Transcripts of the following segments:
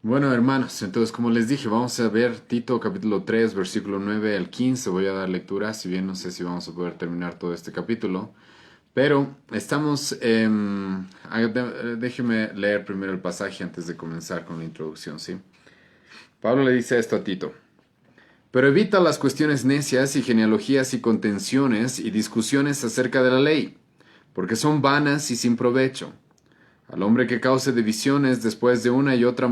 Bueno, hermanos, entonces como les dije, vamos a ver Tito capítulo 3, versículo 9 al 15. Voy a dar lectura, si bien no sé si vamos a poder terminar todo este capítulo. Pero estamos... déjeme leer primero el pasaje antes de comenzar con la introducción, ¿sí? Pablo le dice esto a Tito. Pero evita las cuestiones necias y genealogías y contenciones y discusiones acerca de la ley, porque son vanas y sin provecho. Al hombre que cause divisiones después de una y otra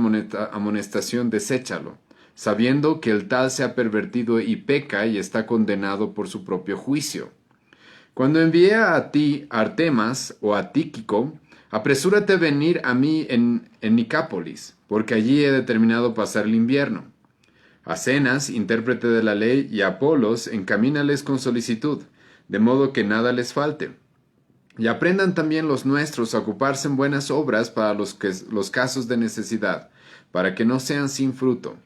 amonestación, deséchalo, sabiendo que el tal se ha pervertido y peca y está condenado por su propio juicio. Cuando envié a ti Artemas o a Tíquico, apresúrate a venir a mí en Nicápolis, porque allí he determinado pasar el invierno. A Cenas, intérprete de la ley, y a Apolos, encamínales con solicitud, de modo que nada les falte. Y aprendan también los nuestros a ocuparse en buenas obras para los casos de necesidad, para que no sean sin fruto.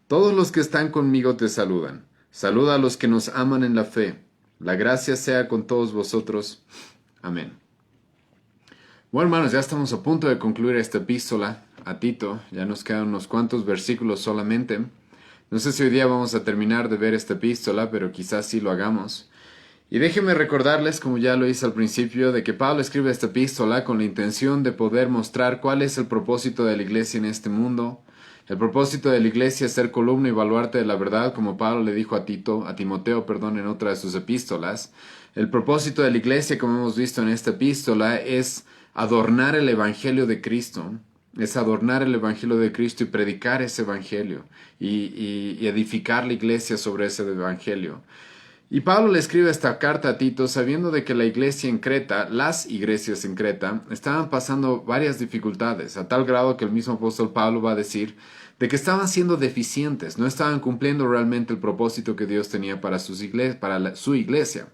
Todos los que están conmigo te saludan. Saluda a los que nos aman en la fe. La gracia sea con todos vosotros. Amén. Bueno, hermanos, ya estamos a punto de concluir esta epístola a Tito. Ya nos quedan unos cuantos versículos solamente. No sé si hoy día vamos a terminar de ver esta epístola, pero quizás sí lo hagamos. Y déjenme recordarles, como ya lo hice al principio, de que Pablo escribe esta epístola con la intención de poder mostrar cuál es el propósito de la iglesia en este mundo. El propósito de la iglesia es ser columna y baluarte de la verdad, como Pablo le dijo a Timoteo, en otra de sus epístolas. El propósito de la iglesia, como hemos visto en esta epístola, es adornar el evangelio de Cristo. Es adornar el evangelio de Cristo y predicar ese evangelio y edificar la iglesia sobre ese evangelio. Y Pablo le escribe esta carta a Tito sabiendo de que la iglesia en Creta, las iglesias en Creta, estaban pasando varias dificultades, a tal grado que el mismo apóstol Pablo va a decir de que estaban siendo deficientes, no estaban cumpliendo realmente el propósito que Dios tenía para, su iglesia.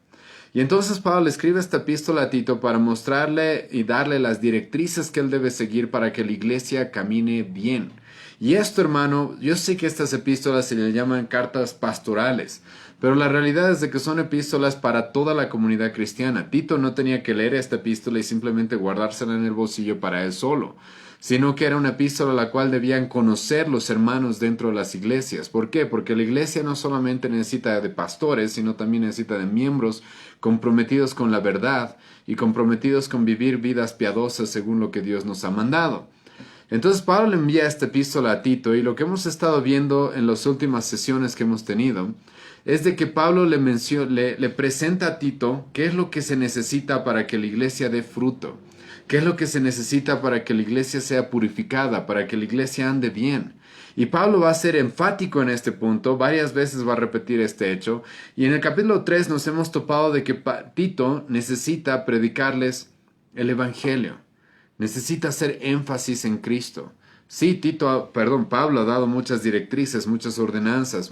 Y entonces Pablo le escribe esta epístola a Tito para mostrarle y darle las directrices que él debe seguir para que la iglesia camine bien. Y esto, hermano, yo sé que estas epístolas se le llaman cartas pastorales, pero la realidad es de que son epístolas para toda la comunidad cristiana. Tito no tenía que leer esta epístola y simplemente guardársela en el bolsillo para él solo, sino que era una epístola la cual debían conocer los hermanos dentro de las iglesias. ¿Por qué? Porque la iglesia no solamente necesita de pastores, sino también necesita de miembros comprometidos con la verdad y comprometidos con vivir vidas piadosas según lo que Dios nos ha mandado. Entonces Pablo le envía esta epístola a Tito y lo que hemos estado viendo en las últimas sesiones que hemos tenido es de que Pablo le presenta a Tito qué es lo que se necesita para que la iglesia dé fruto, qué es lo que se necesita para que la iglesia sea purificada, para que la iglesia ande bien. Y Pablo va a ser enfático en este punto, varias veces va a repetir este hecho, y en el capítulo 3 nos hemos topado de que Tito necesita predicarles el Evangelio. Necesita hacer énfasis en Cristo. Sí, Pablo ha dado muchas directrices, muchas ordenanzas,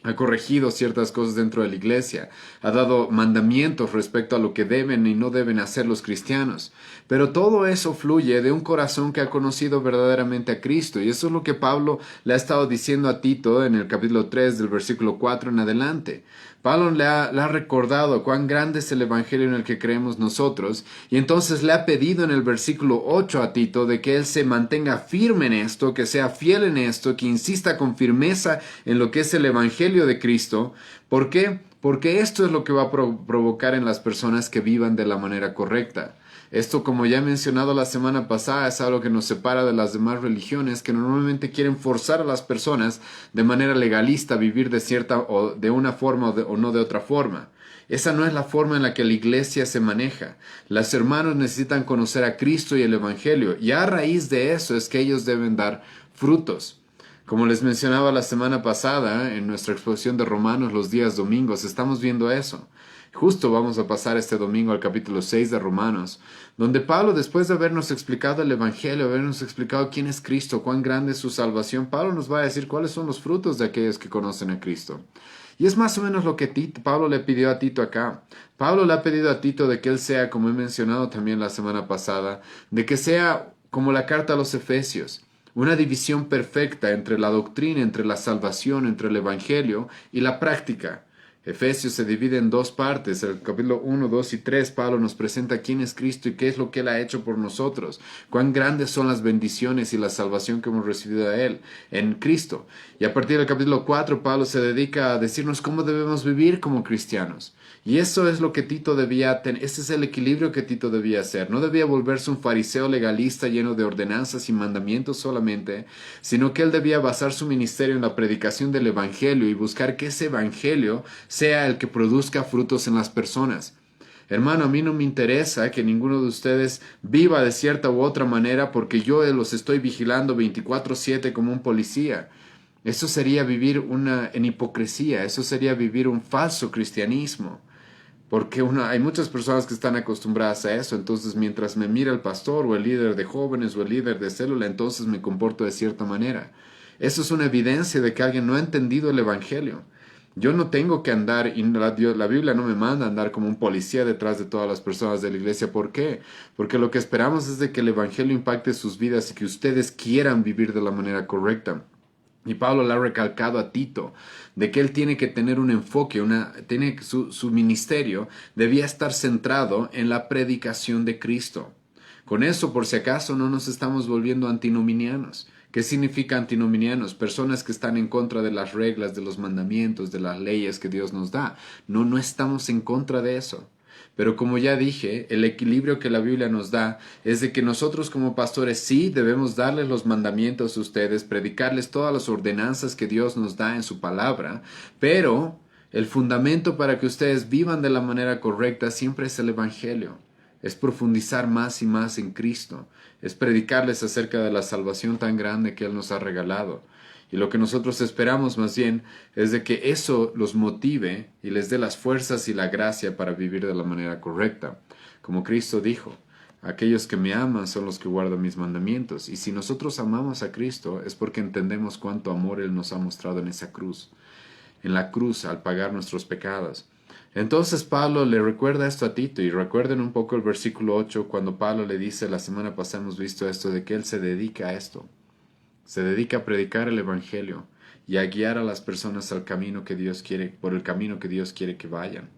ha corregido ciertas cosas dentro de la iglesia, ha dado mandamientos respecto a lo que deben y no deben hacer los cristianos. Pero todo eso fluye de un corazón que ha conocido verdaderamente a Cristo. Y eso es lo que Pablo le ha estado diciendo a Tito en el capítulo 3 del versículo 4 en adelante. Pablo le ha recordado cuán grande es el evangelio en el que creemos nosotros, y entonces le ha pedido en el versículo 8 a Tito de que él se mantenga firme en esto, que sea fiel en esto, que insista con firmeza en lo que es el evangelio de Cristo. ¿Por qué? Porque esto es lo que va a provocar en las personas que vivan de la manera correcta. Esto, como ya he mencionado la semana pasada, es algo que nos separa de las demás religiones que normalmente quieren forzar a las personas de manera legalista a vivir de cierta o de una forma o no de otra forma. Esa no es la forma en la que la iglesia se maneja. Los hermanos necesitan conocer a Cristo y el Evangelio, y a raíz de eso es que ellos deben dar frutos. Como les mencionaba la semana pasada en nuestra exposición de Romanos los días domingos, estamos viendo eso. Justo vamos a pasar este domingo al capítulo 6 de Romanos, donde Pablo, después de habernos explicado el Evangelio, habernos explicado quién es Cristo, cuán grande es su salvación, Pablo nos va a decir cuáles son los frutos de aquellos que conocen a Cristo. Y es más o menos lo que Pablo le pidió a Tito acá. Pablo le ha pedido a Tito de que él sea, como he mencionado también la semana pasada, de que sea como la carta a los Efesios, una división perfecta entre la doctrina, entre la salvación, entre el Evangelio y la práctica. Efesios se divide en dos partes. El capítulo 1, 2 y 3, Pablo nos presenta quién es Cristo y qué es lo que Él ha hecho por nosotros. Cuán grandes son las bendiciones y la salvación que hemos recibido de Él en Cristo. Y a partir del capítulo 4, Pablo se dedica a decirnos cómo debemos vivir como cristianos. Y eso es lo que Tito debía tener. Ese es el equilibrio que Tito debía hacer. No debía volverse un fariseo legalista lleno de ordenanzas y mandamientos solamente, sino que él debía basar su ministerio en la predicación del Evangelio y buscar que ese Evangelio sea el que produzca frutos en las personas. Hermano, a mí no me interesa que ninguno de ustedes viva de cierta u otra manera porque yo los estoy vigilando 24/7 como un policía. Eso sería vivir en hipocresía, eso sería vivir un falso cristianismo. Porque hay muchas personas que están acostumbradas a eso, entonces mientras me mira el pastor o el líder de jóvenes o el líder de célula, entonces me comporto de cierta manera. Eso es una evidencia de que alguien no ha entendido el Evangelio. Yo no tengo que andar, y la Biblia no me manda a andar como un policía detrás de todas las personas de la iglesia. ¿Por qué? Porque lo que esperamos es de que el Evangelio impacte sus vidas y que ustedes quieran vivir de la manera correcta. Y Pablo le ha recalcado a Tito de que él tiene que tener un enfoque, su ministerio debía estar centrado en la predicación de Cristo. Con eso, por si acaso, no nos estamos volviendo antinominianos. ¿Qué significa antinominianos? Personas que están en contra de las reglas, de los mandamientos, de las leyes que Dios nos da. No estamos en contra de eso. Pero como ya dije, el equilibrio que la Biblia nos da es de que nosotros como pastores sí debemos darles los mandamientos a ustedes, predicarles todas las ordenanzas que Dios nos da en su palabra, pero el fundamento para que ustedes vivan de la manera correcta siempre es el Evangelio. Es profundizar más y más en Cristo, es predicarles acerca de la salvación tan grande que Él nos ha regalado. Y lo que nosotros esperamos más bien es de que eso los motive y les dé las fuerzas y la gracia para vivir de la manera correcta. Como Cristo dijo, aquellos que me aman son los que guardan mis mandamientos. Y si nosotros amamos a Cristo es porque entendemos cuánto amor Él nos ha mostrado en esa cruz. En la cruz al pagar nuestros pecados. Entonces Pablo le recuerda esto a Tito y recuerden un poco el versículo 8 cuando Pablo le dice, la semana pasada hemos visto esto, de que él se dedica a esto. Se dedica a predicar el Evangelio y a guiar a las personas al camino que Dios quiere, por el camino que Dios quiere que vayan.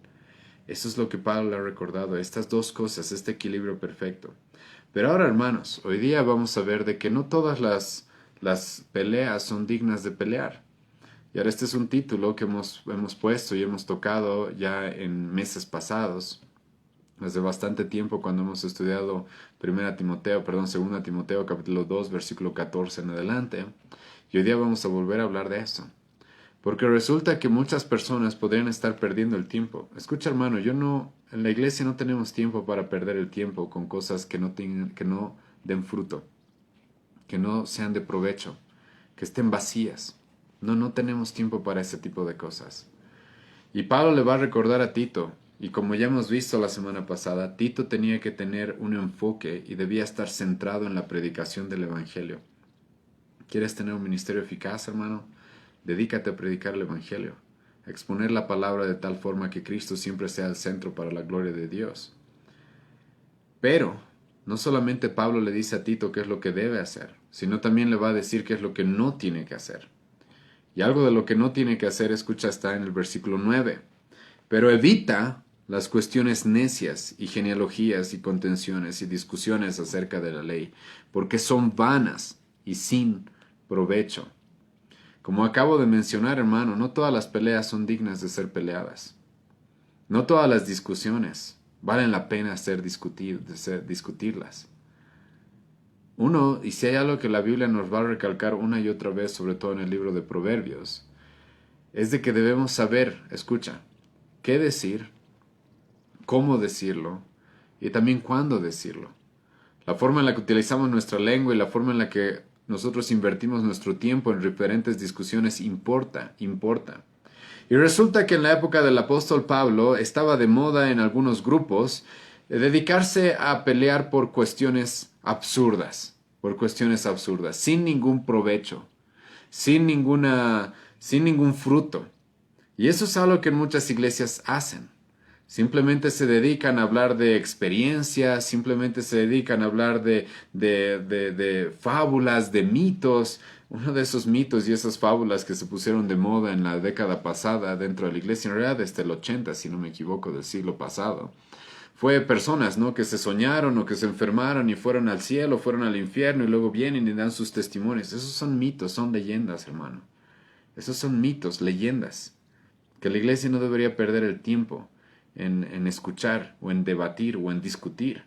Eso es lo que Pablo le ha recordado, estas dos cosas, este equilibrio perfecto. Pero ahora, hermanos, hoy día vamos a ver de que no todas las peleas son dignas de pelear. Y ahora este es un título que hemos puesto y hemos tocado ya en meses pasados, desde bastante tiempo cuando hemos estudiado 2 Timoteo capítulo 2 versículo 14 en adelante. Y hoy día vamos a volver a hablar de eso. Porque resulta que muchas personas podrían estar perdiendo el tiempo. Escucha, hermano, en la iglesia no tenemos tiempo para perder el tiempo con cosas que no den fruto, que no sean de provecho, que estén vacías. No tenemos tiempo para ese tipo de cosas. Y Pablo le va a recordar a Tito, y como ya hemos visto la semana pasada, Tito tenía que tener un enfoque y debía estar centrado en la predicación del Evangelio. ¿Quieres tener un ministerio eficaz, hermano? Dedícate a predicar el Evangelio, a exponer la palabra de tal forma que Cristo siempre sea el centro para la gloria de Dios. Pero no solamente Pablo le dice a Tito qué es lo que debe hacer, sino también le va a decir qué es lo que no tiene que hacer. Y algo de lo que no tiene que hacer, escucha, está en el versículo 9. Pero evita las cuestiones necias y genealogías y contenciones y discusiones acerca de la ley, porque son vanas y sin provecho. Como acabo de mencionar, hermano, no todas las peleas son dignas de ser peleadas. No todas las discusiones valen la pena discutirlas. Y si hay algo que la Biblia nos va a recalcar una y otra vez, sobre todo en el libro de Proverbios, es de que debemos saber, escucha, qué decir, cómo decirlo y también cuándo decirlo. La forma en la que utilizamos nuestra lengua y la forma en la que nosotros invertimos nuestro tiempo en diferentes discusiones importa. Y resulta que en la época del apóstol Pablo estaba de moda en algunos grupos dedicarse a pelear por cuestiones absurdas, sin ningún provecho, sin ningún fruto. Y eso es algo que muchas iglesias hacen. Simplemente se dedican a hablar de experiencias, simplemente se dedican a hablar de fábulas, de mitos. Uno de esos mitos y esas fábulas que se pusieron de moda en la década pasada dentro de la iglesia, en realidad desde el 80, si no me equivoco, del siglo pasado, fue personas, ¿no? Que se soñaron o que se enfermaron y fueron al cielo, fueron al infierno y luego vienen y dan sus testimonios. Esos son mitos, son leyendas, hermano. Esos son mitos, leyendas, que la iglesia no debería perder el tiempo en escuchar o en debatir o en discutir.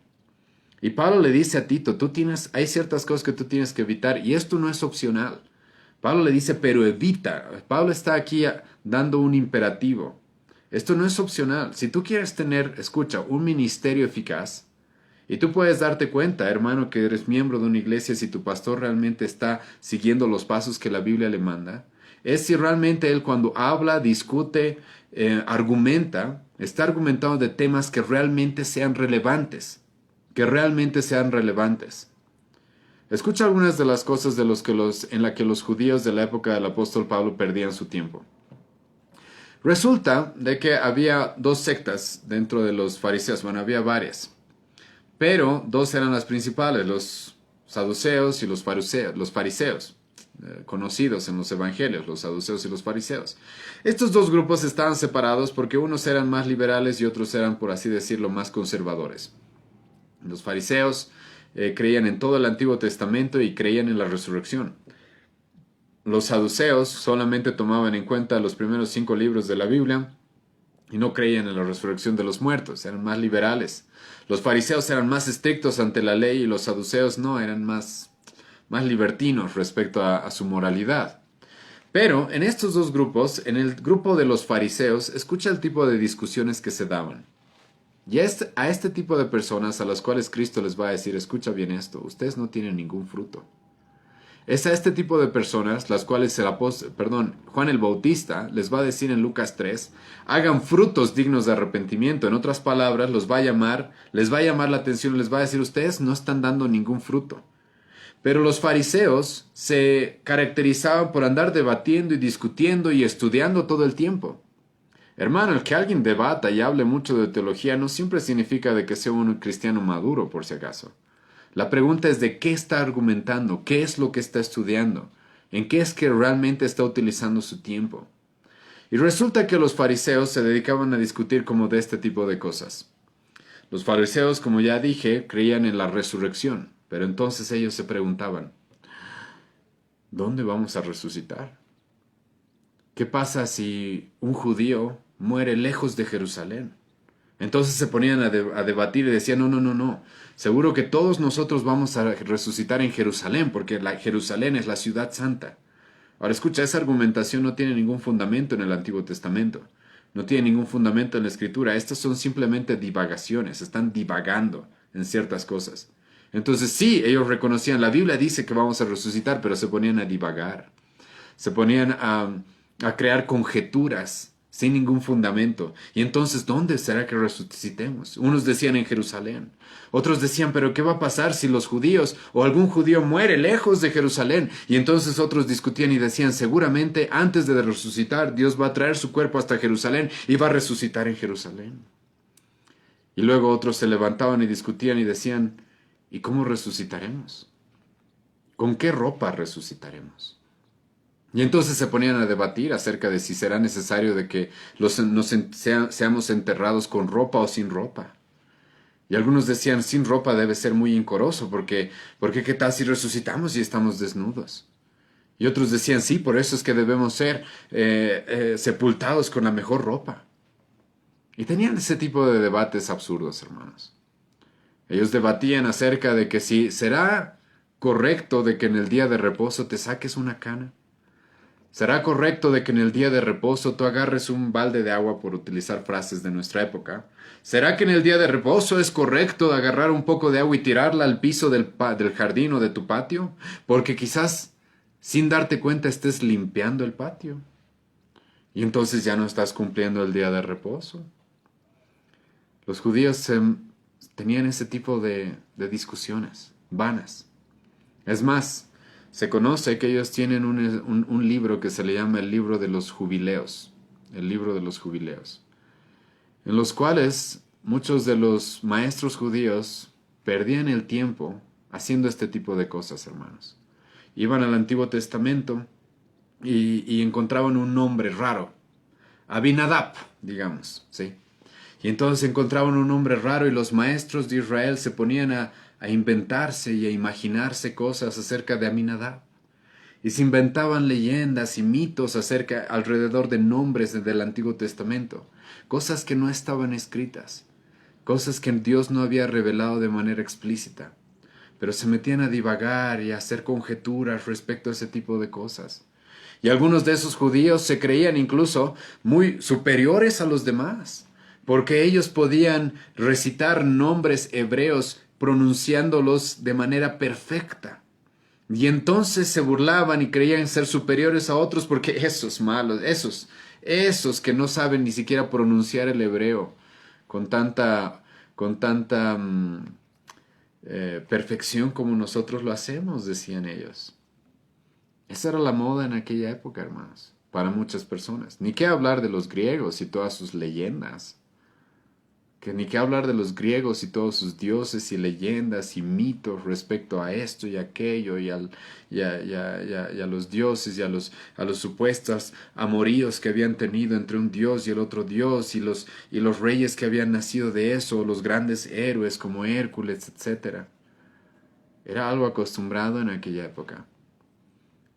Y Pablo le dice a Tito, hay ciertas cosas que tú tienes que evitar y esto no es opcional. Pablo le dice, pero evita. Pablo está aquí dando un imperativo. Esto no es opcional. Si tú quieres tener, escucha, un ministerio eficaz, y tú puedes darte cuenta, hermano, que eres miembro de una iglesia si tu pastor realmente está siguiendo los pasos que la Biblia le manda, es si realmente él cuando habla, discute, argumenta, está argumentando de temas que realmente sean relevantes, que realmente sean relevantes. Escucha algunas de las cosas en las que los judíos de la época del apóstol Pablo perdían su tiempo. Resulta de que había dos sectas dentro de los fariseos, bueno, había varias, pero dos eran las principales, los saduceos y los fariseos, conocidos en los evangelios, los saduceos y los fariseos. Estos dos grupos estaban separados porque unos eran más liberales y otros eran, por así decirlo, más conservadores. Los fariseos creían en todo el Antiguo Testamento y creían en la resurrección. Los saduceos solamente tomaban en cuenta los primeros 5 libros de la Biblia y no creían en la resurrección de los muertos, eran más liberales. Los fariseos eran más estrictos ante la ley y los saduceos no, eran más libertinos respecto a su moralidad. Pero en estos dos grupos, en el grupo de los fariseos, escucha el tipo de discusiones que se daban. Y a este tipo de personas a las cuales Cristo les va a decir, escucha bien esto, ustedes no tienen ningún fruto. Es a este tipo de personas las cuales Juan el Bautista les va a decir en Lucas 3, hagan frutos dignos de arrepentimiento. En otras palabras, les va a llamar la atención, les va a decir, ustedes no están dando ningún fruto. Pero los fariseos se caracterizaban por andar debatiendo y discutiendo y estudiando todo el tiempo. Hermano, el que alguien debata y hable mucho de teología no siempre significa de que sea un cristiano maduro, por si acaso. La pregunta es de qué está argumentando, qué es lo que está estudiando, en qué es que realmente está utilizando su tiempo. Y resulta que los fariseos se dedicaban a discutir como de este tipo de cosas. Los fariseos, como ya dije, creían en la resurrección, pero entonces ellos se preguntaban, ¿dónde vamos a resucitar? ¿Qué pasa si un judío muere lejos de Jerusalén? Entonces se ponían a debatir y decían, no. Seguro que todos nosotros vamos a resucitar en Jerusalén, porque Jerusalén es la ciudad santa. Ahora escucha, esa argumentación no tiene ningún fundamento en el Antiguo Testamento. No tiene ningún fundamento en la Escritura. Estas son simplemente divagaciones. Están divagando en ciertas cosas. Entonces sí, ellos reconocían, la Biblia dice que vamos a resucitar, pero se ponían a divagar. Se ponían a crear conjeturas sin ningún fundamento. Y entonces, ¿dónde será que resucitemos? Unos decían en Jerusalén. Otros decían, pero ¿qué va a pasar si los judíos o algún judío muere lejos de Jerusalén? Y entonces otros discutían y decían, seguramente antes de resucitar, Dios va a traer su cuerpo hasta Jerusalén y va a resucitar en Jerusalén. Y luego otros se levantaban y discutían y decían, ¿y cómo resucitaremos? ¿Con qué ropa resucitaremos? Y entonces se ponían a debatir acerca de si será necesario de que seamos enterrados con ropa o sin ropa. Y algunos decían, sin ropa debe ser muy incoroso, porque ¿qué tal si resucitamos y estamos desnudos? Y otros decían, sí, por eso es que debemos ser sepultados con la mejor ropa. Y tenían ese tipo de debates absurdos, hermanos. Ellos debatían acerca de que si será correcto de que en el día de reposo te saques una cana. ¿Será correcto de que en el día de reposo tú agarres un balde de agua, por utilizar frases de nuestra época? ¿Será que en el día de reposo es correcto agarrar un poco de agua y tirarla al piso del jardín o de tu patio? Porque quizás sin darte cuenta estés limpiando el patio. Y entonces ya no estás cumpliendo el día de reposo. Los judíos tenían ese tipo de discusiones vanas. Es más, se conoce que ellos tienen un libro que se le llama el libro de los jubileos. El libro de los jubileos. en los cuales muchos de los maestros judíos perdían el tiempo haciendo este tipo de cosas, hermanos. Iban al Antiguo Testamento y encontraban un nombre raro, Abinadab, digamos, ¿sí? Y entonces encontraban un nombre raro y los maestros de Israel se ponían a inventarse y a imaginarse cosas acerca de Aminadab. Y se inventaban leyendas y mitos alrededor de nombres del Antiguo Testamento, cosas que no estaban escritas, cosas que Dios no había revelado de manera explícita, pero se metían a divagar y a hacer conjeturas respecto a ese tipo de cosas. Y algunos de esos judíos se creían incluso muy superiores a los demás, porque ellos podían recitar nombres hebreos pronunciándolos de manera perfecta. Y entonces se burlaban y creían ser superiores a otros porque esos malos, esos que no saben ni siquiera pronunciar el hebreo con tanta perfección como nosotros lo hacemos, decían ellos. Esa era la moda en aquella época, hermanos, para muchas personas. Ni qué hablar de los griegos y todas sus leyendas. Que ni qué hablar de los griegos y todos sus dioses y leyendas y mitos respecto a esto y aquello y a los dioses y a los supuestos amoríos que habían tenido entre un dios y el otro dios y los reyes que habían nacido de eso, los grandes héroes como Hércules, etc. Era algo acostumbrado en aquella época.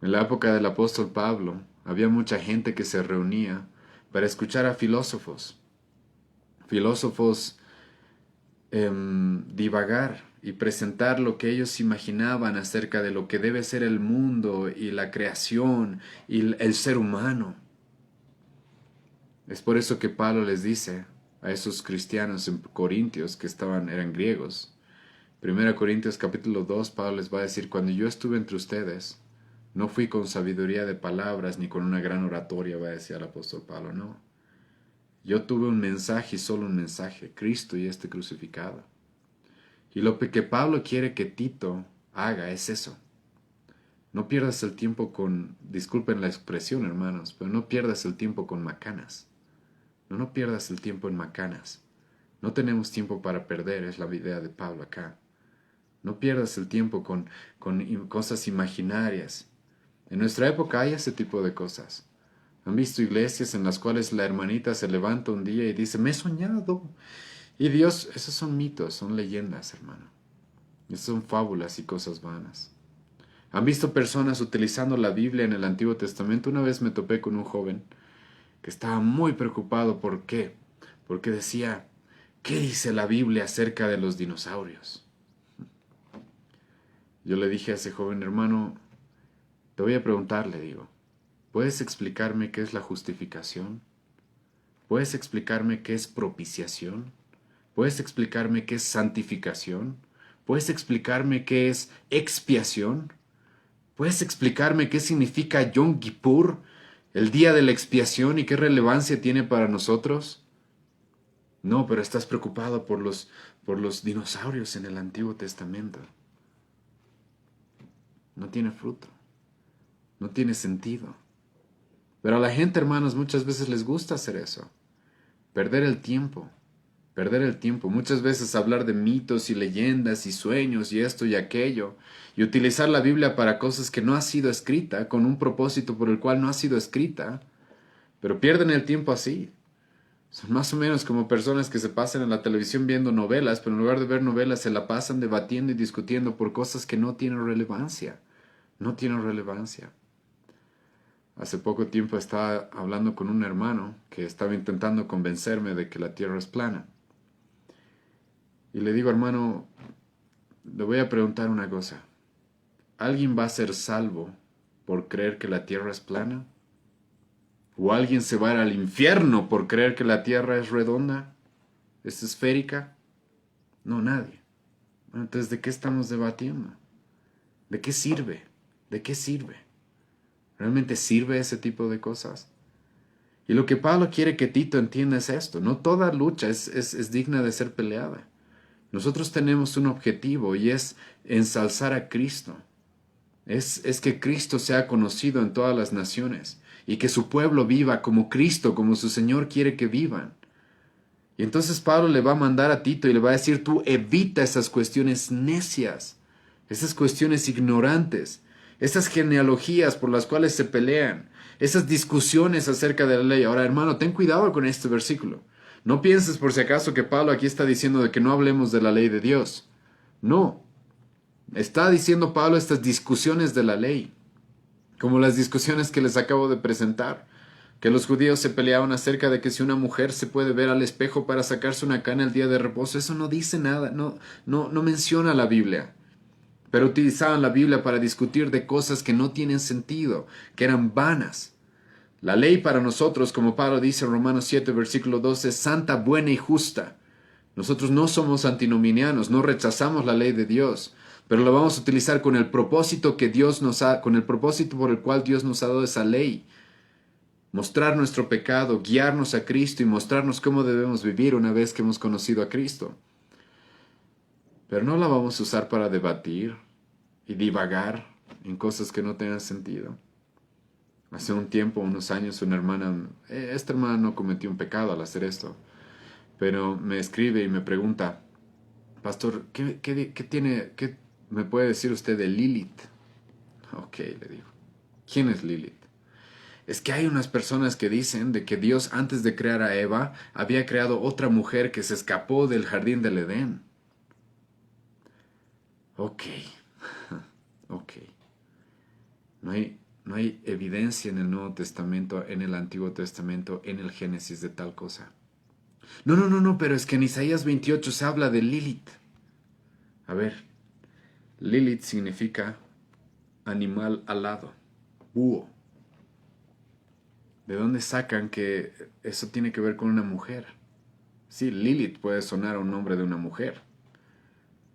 En la época del apóstol Pablo había mucha gente que se reunía para escuchar a filósofos divagar y presentar lo que ellos imaginaban acerca de lo que debe ser el mundo y la creación y el ser humano. Es por eso que Pablo les dice a esos cristianos en Corintios que eran griegos. 1 Corintios capítulo 2, Pablo les va a decir, cuando yo estuve entre ustedes, no fui con sabiduría de palabras ni con una gran oratoria, va a decir el apóstol Pablo, no. Yo tuve un mensaje y solo un mensaje, Cristo y este crucificado. Y lo que Pablo quiere que Tito haga es eso. No pierdas el tiempo disculpen la expresión, hermanos, pero no pierdas el tiempo con macanas. No pierdas el tiempo en macanas. No tenemos tiempo para perder, es la idea de Pablo acá. No pierdas el tiempo con cosas imaginarias. En nuestra época hay ese tipo de cosas. Han visto iglesias en las cuales la hermanita se levanta un día y dice, me he soñado. Y Dios, esos son mitos, son leyendas, hermano. Esas son fábulas y cosas vanas. Han visto personas utilizando la Biblia en el Antiguo Testamento. Una vez me topé con un joven que estaba muy preocupado. ¿Por qué? Porque decía, ¿qué dice la Biblia acerca de los dinosaurios? Yo le dije a ese joven, hermano, te voy a preguntar, le digo, ¿puedes explicarme qué es la justificación? ¿Puedes explicarme qué es propiciación? ¿Puedes explicarme qué es santificación? ¿Puedes explicarme qué es expiación? ¿Puedes explicarme qué significa Yom Kippur, el día de la expiación, y qué relevancia tiene para nosotros? No, pero estás preocupado por los dinosaurios en el Antiguo Testamento. No tiene fruto. No tiene sentido. Pero a la gente, hermanos, muchas veces les gusta hacer eso. Perder el tiempo. Perder el tiempo. Muchas veces hablar de mitos y leyendas y sueños y esto y aquello. Y utilizar la Biblia para cosas que no ha sido escrita, con un propósito por el cual no ha sido escrita. Pero pierden el tiempo así. Son más o menos como personas que se pasan en la televisión viendo novelas, pero en lugar de ver novelas se la pasan debatiendo y discutiendo por cosas que no tienen relevancia. No tienen relevancia. Hace poco tiempo estaba hablando con un hermano que estaba intentando convencerme de que la Tierra es plana. Y le digo, hermano, le voy a preguntar una cosa. ¿Alguien va a ser salvo por creer que la Tierra es plana? ¿O alguien se va a ir al infierno por creer que la Tierra es redonda? ¿Es esférica? No, nadie. Bueno, entonces, ¿de qué estamos debatiendo? ¿De qué sirve? ¿De qué sirve? ¿Realmente sirve ese tipo de cosas? Y lo que Pablo quiere que Tito entienda es esto. No toda lucha es digna de ser peleada. Nosotros tenemos un objetivo y es ensalzar a Cristo. Es que Cristo sea conocido en todas las naciones y que su pueblo viva como Cristo, como su Señor quiere que vivan. Y entonces Pablo le va a mandar a Tito y le va a decir, tú evita esas cuestiones necias, esas cuestiones ignorantes, esas genealogías por las cuales se pelean, esas discusiones acerca de la ley. Ahora, hermano, ten cuidado con este versículo. No pienses por si acaso que Pablo aquí está diciendo de que no hablemos de la ley de Dios. No, está diciendo Pablo estas discusiones de la ley, como las discusiones que les acabo de presentar, que los judíos se peleaban acerca de que si una mujer se puede ver al espejo para sacarse una cana el día de reposo. Eso no dice nada, no menciona la Biblia. Pero utilizaban la Biblia para discutir de cosas que no tienen sentido, que eran vanas. La ley para nosotros, como Pablo dice en Romanos 7, versículo 12, es santa, buena y justa. Nosotros no somos antinominianos, no rechazamos la ley de Dios, pero la vamos a utilizar con el propósito que Dios nos ha, con el propósito por el cual Dios nos ha dado esa ley. Mostrar nuestro pecado, guiarnos a Cristo y mostrarnos cómo debemos vivir una vez que hemos conocido a Cristo. Pero no la vamos a usar para debatir y divagar en cosas que no tengan sentido. Hace un tiempo, unos años, una hermana, esta hermana no cometió un pecado al hacer esto, pero me escribe y me pregunta, pastor, ¿qué me puede decir usted de Lilith? Ok, le digo, ¿quién es Lilith? Es que hay unas personas que dicen de que Dios antes de crear a Eva había creado otra mujer que se escapó del jardín del Edén. Ok, ok. No hay evidencia en el Nuevo Testamento, en el Antiguo Testamento, en el Génesis de tal cosa. No, pero es que en Isaías 28 se habla de Lilith. A ver, Lilith significa animal alado, búho. ¿De dónde sacan que eso tiene que ver con una mujer? Sí, Lilith puede sonar a un nombre de una mujer,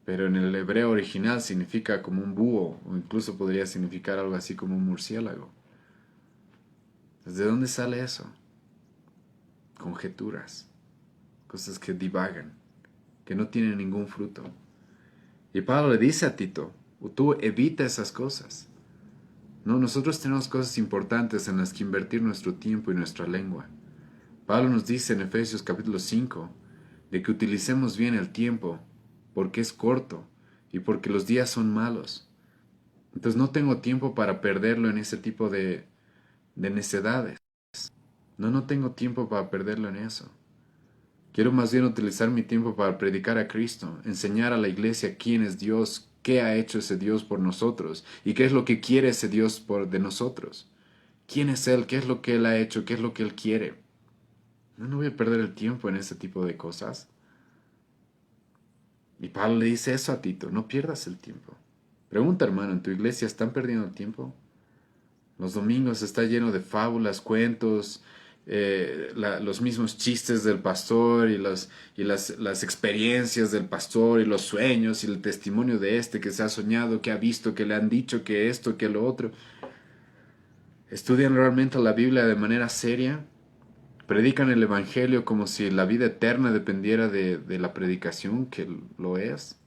pero en el hebreo original significa como un búho, o incluso podría significar algo así como un murciélago. ¿De dónde sale eso? Conjeturas, cosas que divagan, que no tienen ningún fruto. Y Pablo le dice a Tito, tú evita esas cosas. No, nosotros tenemos cosas importantes en las que invertir nuestro tiempo y nuestra lengua. Pablo nos dice en Efesios capítulo 5 de que utilicemos bien el tiempo porque es corto y porque los días son malos. Entonces no tengo tiempo para perderlo en ese tipo de necedades. No tengo tiempo para perderlo en eso. Quiero más bien utilizar mi tiempo para predicar a Cristo, enseñar a la iglesia quién es Dios, qué ha hecho ese Dios por nosotros y qué es lo que quiere ese Dios de nosotros. ¿Quién es Él? ¿Qué es lo que Él ha hecho? ¿Qué es lo que Él quiere? No voy a perder el tiempo en ese tipo de cosas. Y Pablo le dice eso a Tito, no pierdas el tiempo. Pregunta, hermano, ¿en tu iglesia están perdiendo el tiempo? Los domingos está lleno de fábulas, cuentos, los mismos chistes del pastor y las experiencias del pastor y los sueños y el testimonio de este que se ha soñado, que ha visto, que le han dicho que esto, que lo otro. ¿Estudian realmente la Biblia de manera seria? ¿Predican el Evangelio como si la vida eterna dependiera de la predicación, que lo es?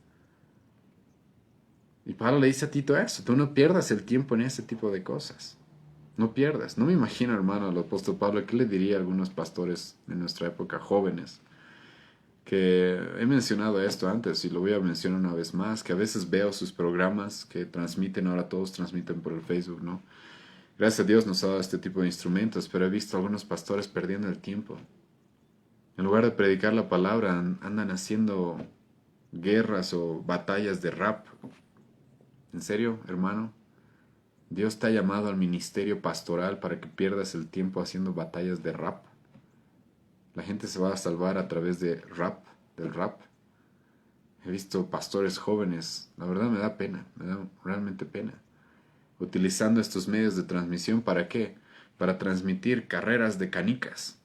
Y Pablo le dice a Tito eso, tú no pierdas el tiempo en ese tipo de cosas. No pierdas. No me imagino, hermano, al apóstol Pablo, ¿qué le diría a algunos pastores de nuestra época, jóvenes? Que he mencionado esto antes y lo voy a mencionar una vez más, que a veces veo sus programas que transmiten, ahora todos transmiten por el Facebook, ¿no? Gracias a Dios nos ha dado este tipo de instrumentos, pero he visto a algunos pastores perdiendo el tiempo. En lugar de predicar la palabra, andan haciendo guerras o batallas de rap. ¿En serio, hermano? Dios te ha llamado al ministerio pastoral para que pierdas el tiempo haciendo batallas de rap. La gente se va a salvar a través de rap, del rap. He visto pastores jóvenes, la verdad me da pena, me da realmente pena. Utilizando estos medios de transmisión, ¿para qué? Para transmitir carreras de canicas.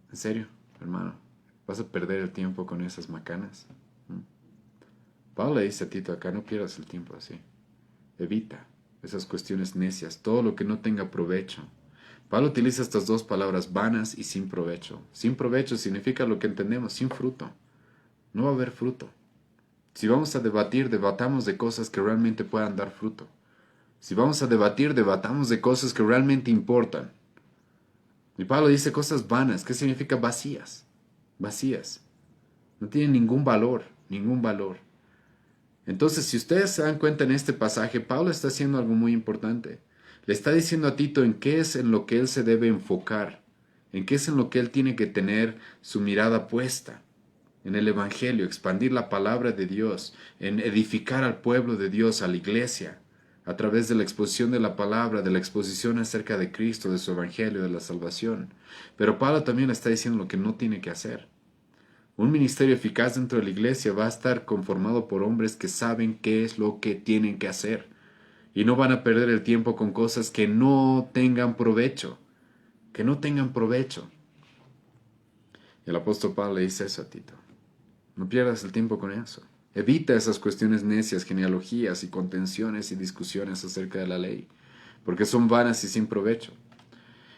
En serio, hermano, vas a perder el tiempo con esas macanas. Pablo le dice a Tito acá, no pierdas el tiempo así. Evita esas cuestiones necias, todo lo que no tenga provecho. Pablo utiliza estas dos palabras, vanas y sin provecho. Sin provecho significa lo que entendemos, sin fruto. No va a haber fruto. Si vamos a debatir, debatamos de cosas que realmente puedan dar fruto. Si vamos a debatir, debatamos de cosas que realmente importan. Y Pablo dice cosas vanas, ¿qué significa vacías? vacías. No tienen ningún valor, ningún valor. Entonces, si ustedes se dan cuenta en este pasaje, Pablo está haciendo algo muy importante. Le está diciendo a Tito en qué es en lo que él se debe enfocar, en qué es en lo que él tiene que tener su mirada puesta. En el Evangelio, expandir la palabra de Dios, en edificar al pueblo de Dios, a la iglesia, a través de la exposición de la palabra, de la exposición acerca de Cristo, de su Evangelio, de la salvación. Pero Pablo también le está diciendo lo que no tiene que hacer. Un ministerio eficaz dentro de la iglesia va a estar conformado por hombres que saben qué es lo que tienen que hacer y no van a perder el tiempo con cosas que no tengan provecho, que no tengan provecho. Y el apóstol Pablo le dice eso a Tito. No pierdas el tiempo con eso. Evita esas cuestiones necias, genealogías y contenciones y discusiones acerca de la ley, porque son vanas y sin provecho.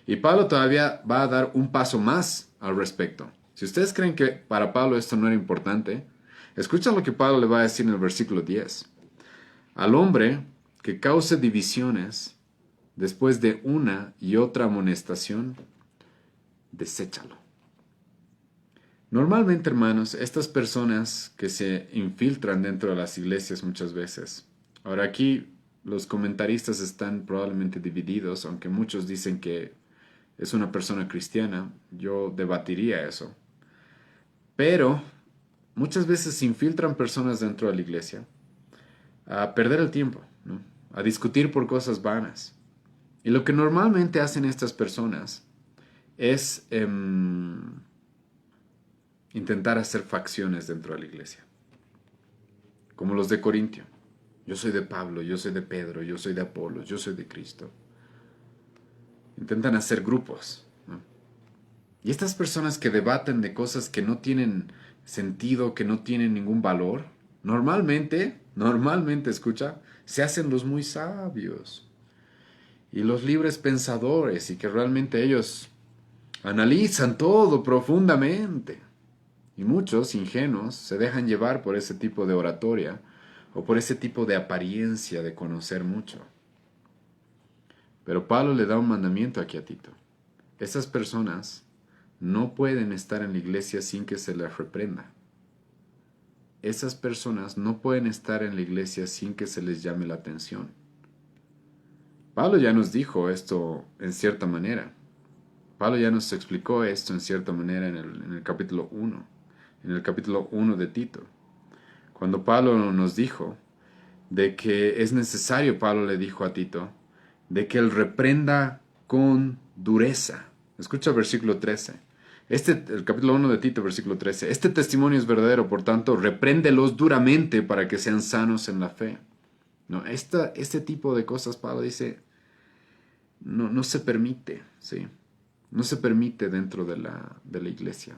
Y Pablo todavía va a dar un paso más al respecto. Si ustedes creen que para Pablo esto no era importante, escuchen lo que Pablo le va a decir en el versículo 10. Al hombre que cause divisiones después de una y otra amonestación, deséchalo. Normalmente, hermanos, estas personas que se infiltran dentro de las iglesias muchas veces. Ahora aquí los comentaristas están probablemente divididos, aunque muchos dicen que es una persona cristiana. Yo debatiría eso. Pero muchas veces se infiltran personas dentro de la iglesia a perder el tiempo, ¿no? A discutir por cosas vanas. Y lo que normalmente hacen estas personas es intentar hacer facciones dentro de la iglesia, como los de Corintio. Yo soy de Pablo, yo soy de Pedro, yo soy de Apolos, yo soy de Cristo. Intentan hacer grupos, ¿no? Y estas personas que debaten de cosas que no tienen sentido, que no tienen ningún valor, normalmente, escucha, se hacen los muy sabios y los libres pensadores y que realmente ellos analizan todo profundamente. Y muchos ingenuos se dejan llevar por ese tipo de oratoria o por ese tipo de apariencia de conocer mucho. Pero Pablo le da un mandamiento aquí a Tito. Esas personas no pueden estar en la iglesia sin que se les reprenda. Esas personas no pueden estar en la iglesia sin que se les llame la atención. Pablo ya nos dijo esto en cierta manera. Pablo ya nos explicó esto en cierta manera en el capítulo 1. En el capítulo 1 de Tito. Cuando Pablo nos dijo de que es necesario, Pablo le dijo a Tito, de que él reprenda con dureza. Escucha el versículo 13. El capítulo 1 de Tito, versículo 13. Este testimonio es verdadero, por tanto, repréndelos duramente para que sean sanos en la fe. No, este tipo de cosas, Pablo dice, no se permite, ¿sí? No se permite dentro de la iglesia.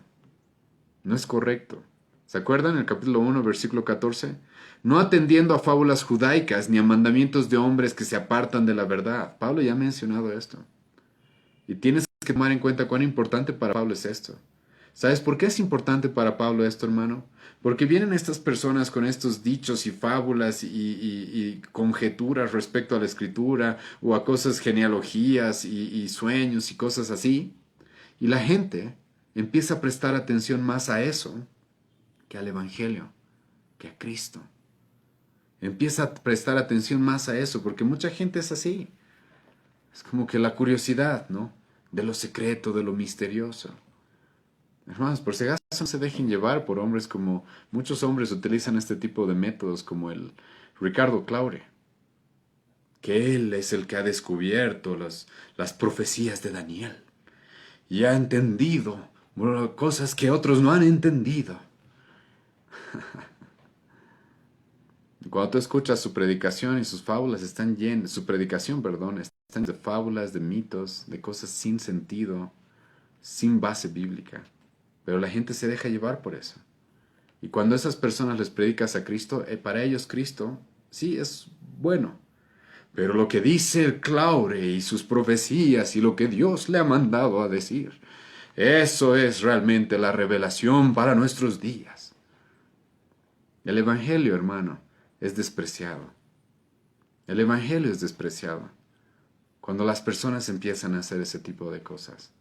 No es correcto. ¿Se acuerdan? El capítulo 1, versículo 14. No atendiendo a fábulas judaicas ni a mandamientos de hombres que se apartan de la verdad. Pablo ya ha mencionado esto. Y tienes que tomar en cuenta cuán importante para Pablo es esto. ¿Sabes por qué es importante para Pablo esto, hermano? Porque vienen estas personas con estos dichos y fábulas y conjeturas respecto a la escritura o a cosas, genealogías y sueños y cosas así. Y la gente empieza a prestar atención más a eso que al Evangelio, que a Cristo. Empieza a prestar atención más a eso, porque mucha gente es así. Es como que la curiosidad, ¿no? De lo secreto, de lo misterioso. Hermanos, por si acaso no se dejen llevar por hombres como... Muchos hombres utilizan este tipo de métodos como el Ricardo Claure, que él es el que ha descubierto las profecías de Daniel y ha entendido cosas que otros no han entendido. Cuando tú escuchas su predicación y sus fábulas están llenas, su predicación, perdón, están de fábulas, de mitos, de cosas sin sentido, sin base bíblica. Pero la gente se deja llevar por eso. Y cuando a esas personas les predicas a Cristo, para ellos Cristo sí es bueno. Pero lo que dice el Claure y sus profecías y lo que Dios le ha mandado a decir, eso es realmente la revelación para nuestros días. El Evangelio, hermano, es despreciado. El Evangelio es despreciado cuando las personas empiezan a hacer ese tipo de cosas.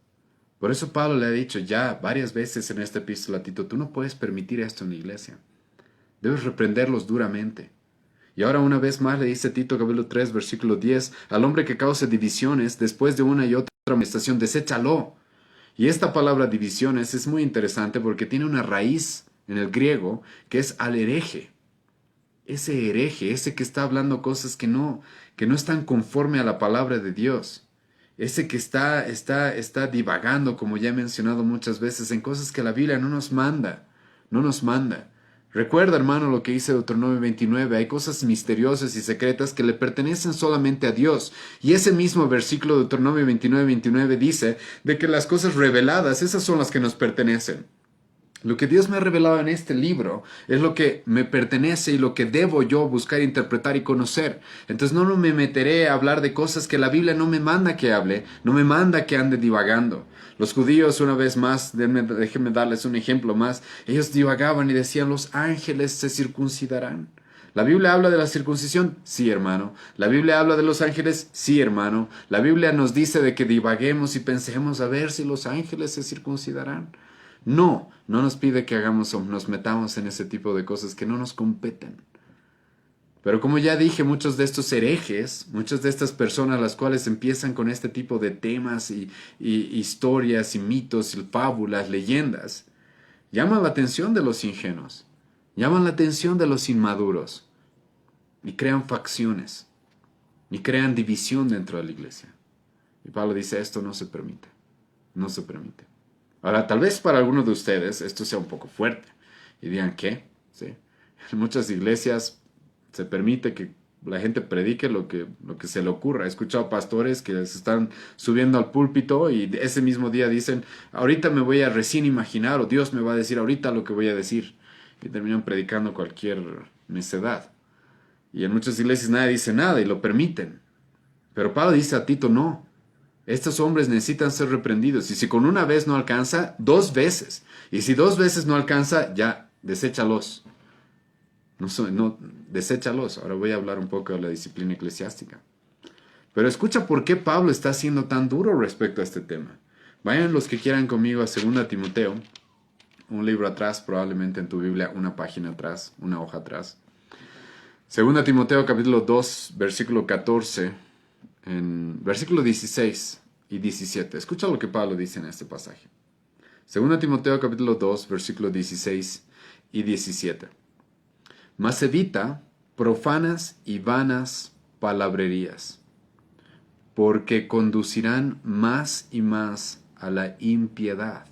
Por eso Pablo le ha dicho ya varias veces en esta epístola a Tito, tú no puedes permitir esto en la iglesia. Debes reprenderlos duramente. Y ahora una vez más le dice Tito capítulo 3 versículo 10, al hombre que cause divisiones después de una y otra amonestación, deséchalo. Y esta palabra divisiones es muy interesante porque tiene una raíz en el griego que es al hereje. Ese hereje, ese que está hablando cosas que no están conforme a la palabra de Dios. Ese que está divagando, como ya he mencionado muchas veces, en cosas que la Biblia no nos manda. No nos manda. Recuerda, hermano, lo que dice Deuteronomio 29. Hay cosas misteriosas y secretas que le pertenecen solamente a Dios. Y ese mismo versículo de Deuteronomio 29 dice de que las cosas reveladas, esas son las que nos pertenecen. Lo que Dios me ha revelado en este libro es lo que me pertenece y lo que debo yo buscar, interpretar y conocer. Entonces no me meteré a hablar de cosas que la Biblia no me manda que hable, no me manda que ande divagando. Los judíos, una vez más, déjenme darles un ejemplo más, ellos divagaban y decían, los ángeles se circuncidarán. ¿La Biblia habla de la circuncisión? Sí, hermano. ¿La Biblia habla de los ángeles? Sí, hermano. ¿La Biblia nos dice de que divaguemos y pensemos a ver si los ángeles se circuncidarán? No, no nos pide que hagamos o nos metamos en ese tipo de cosas que no nos competen. Pero como ya dije, muchos de estos herejes, muchas de estas personas las cuales empiezan con este tipo de temas y historias y mitos y fábulas, leyendas, llaman la atención de los ingenuos, llaman la atención de los inmaduros y crean facciones y crean división dentro de la iglesia. Y Pablo dice, esto no se permite, no se permite. Ahora, tal vez para algunos de ustedes esto sea un poco fuerte y digan, ¿qué? ¿Sí? En muchas iglesias se permite que la gente predique lo que se le ocurra. He escuchado pastores que se están subiendo al púlpito y ese mismo día dicen, ahorita me voy a recién imaginar o Dios me va a decir ahorita lo que voy a decir. Y terminan predicando cualquier necedad. Y en muchas iglesias nadie dice nada y lo permiten. Pero Pablo dice a Tito, no. Estos hombres necesitan ser reprendidos. Y si con una vez no alcanza, 2 veces. Y si 2 veces no alcanza, ya, deséchalos. No, deséchalos. Ahora voy a hablar un poco de la disciplina eclesiástica. Pero escucha por qué Pablo está siendo tan duro respecto a este tema. Vayan los que quieran conmigo a 2 Timoteo. Un libro atrás, probablemente en tu Biblia, una página atrás, una hoja atrás. 2 Timoteo capítulo 2, versículo 14. En versículo 16 y 17. Escucha lo que Pablo dice en este pasaje. 2 Timoteo capítulo 2, versículo 16 y 17. Mas evita profanas y vanas palabrerías, porque conducirán más y más a la impiedad.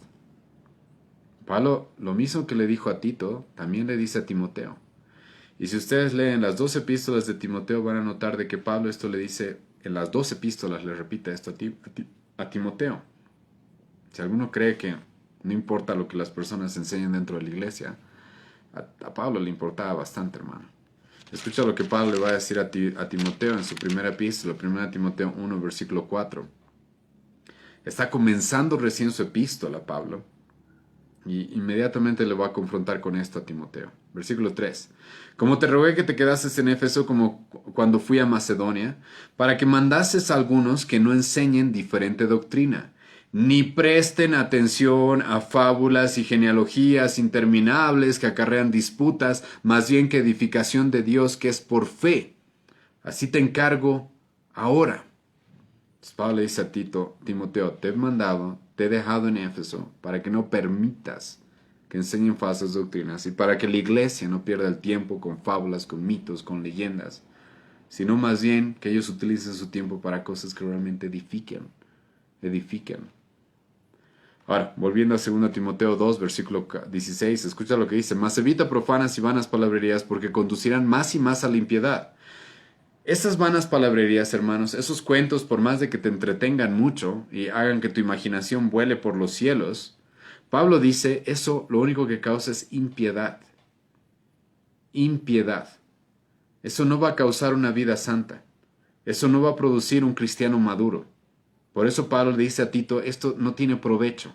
Pablo, lo mismo que le dijo a Tito, también le dice a Timoteo. Y si ustedes leen las 2 epístolas de Timoteo, van a notar de que Pablo esto le dice, en las 2 epístolas le repite esto a Timoteo. Si alguno cree que no importa lo que las personas enseñen dentro de la iglesia, a Pablo le importaba bastante, hermano. Escucha lo que Pablo le va a decir a Timoteo en su primera epístola, 1 Timoteo 1, versículo 4. Está comenzando recién su epístola, Pablo. Y inmediatamente le va a confrontar con esto a Timoteo. Versículo 3. Como te rogué que te quedases en Éfeso como cuando fui a Macedonia, para que mandases a algunos que no enseñen diferente doctrina, ni presten atención a fábulas y genealogías interminables que acarrean disputas, más bien que edificación de Dios que es por fe. Así te encargo ahora. Entonces Pablo le dice a Timoteo, te he mandado, te he dejado en Éfeso para que no permitas que enseñen falsas doctrinas y para que la iglesia no pierda el tiempo con fábulas, con mitos, con leyendas, sino más bien que ellos utilicen su tiempo para cosas que realmente edifiquen. Ahora, volviendo a 2 Timoteo 2, versículo 16, escucha lo que dice, mas evita profanas y vanas palabrerías porque conducirán más y más a la impiedad. Esas vanas palabrerías, hermanos, esos cuentos, por más de que te entretengan mucho y hagan que tu imaginación vuele por los cielos, Pablo dice, eso lo único que causa es impiedad. Impiedad. Eso no va a causar una vida santa. Eso no va a producir un cristiano maduro. Por eso Pablo le dice a Tito, esto no tiene provecho.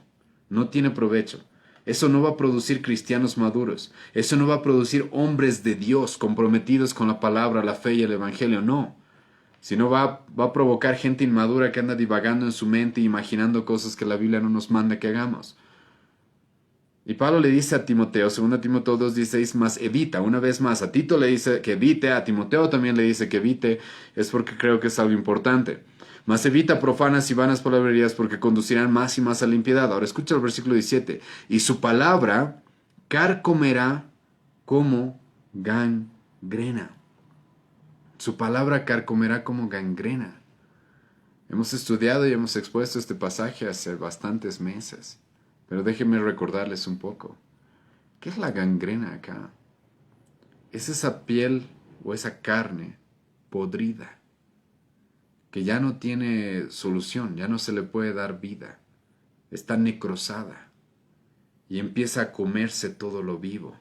No tiene provecho. Eso no va a producir cristianos maduros. Eso no va a producir hombres de Dios comprometidos con la palabra, la fe y el evangelio. No. Si no, va a provocar gente inmadura que anda divagando en su mente, imaginando cosas que la Biblia no nos manda que hagamos. Y Pablo le dice a Timoteo, 2 Timoteo 2:16, más evita, una vez más, a Tito le dice que evite, a Timoteo también le dice que evite, es porque creo que es algo importante. Mas evita profanas y vanas palabrerías porque conducirán más y más a la impiedad. Ahora escucha el versículo 17. Y su palabra carcomerá como gangrena. Su palabra carcomerá como gangrena. Hemos estudiado y hemos expuesto este pasaje hace bastantes meses. Pero déjenme recordarles un poco. ¿Qué es la gangrena acá? Es esa piel o esa carne podrida que ya no tiene solución, ya no se le puede dar vida. Está necrosada y empieza a comerse todo lo vivo.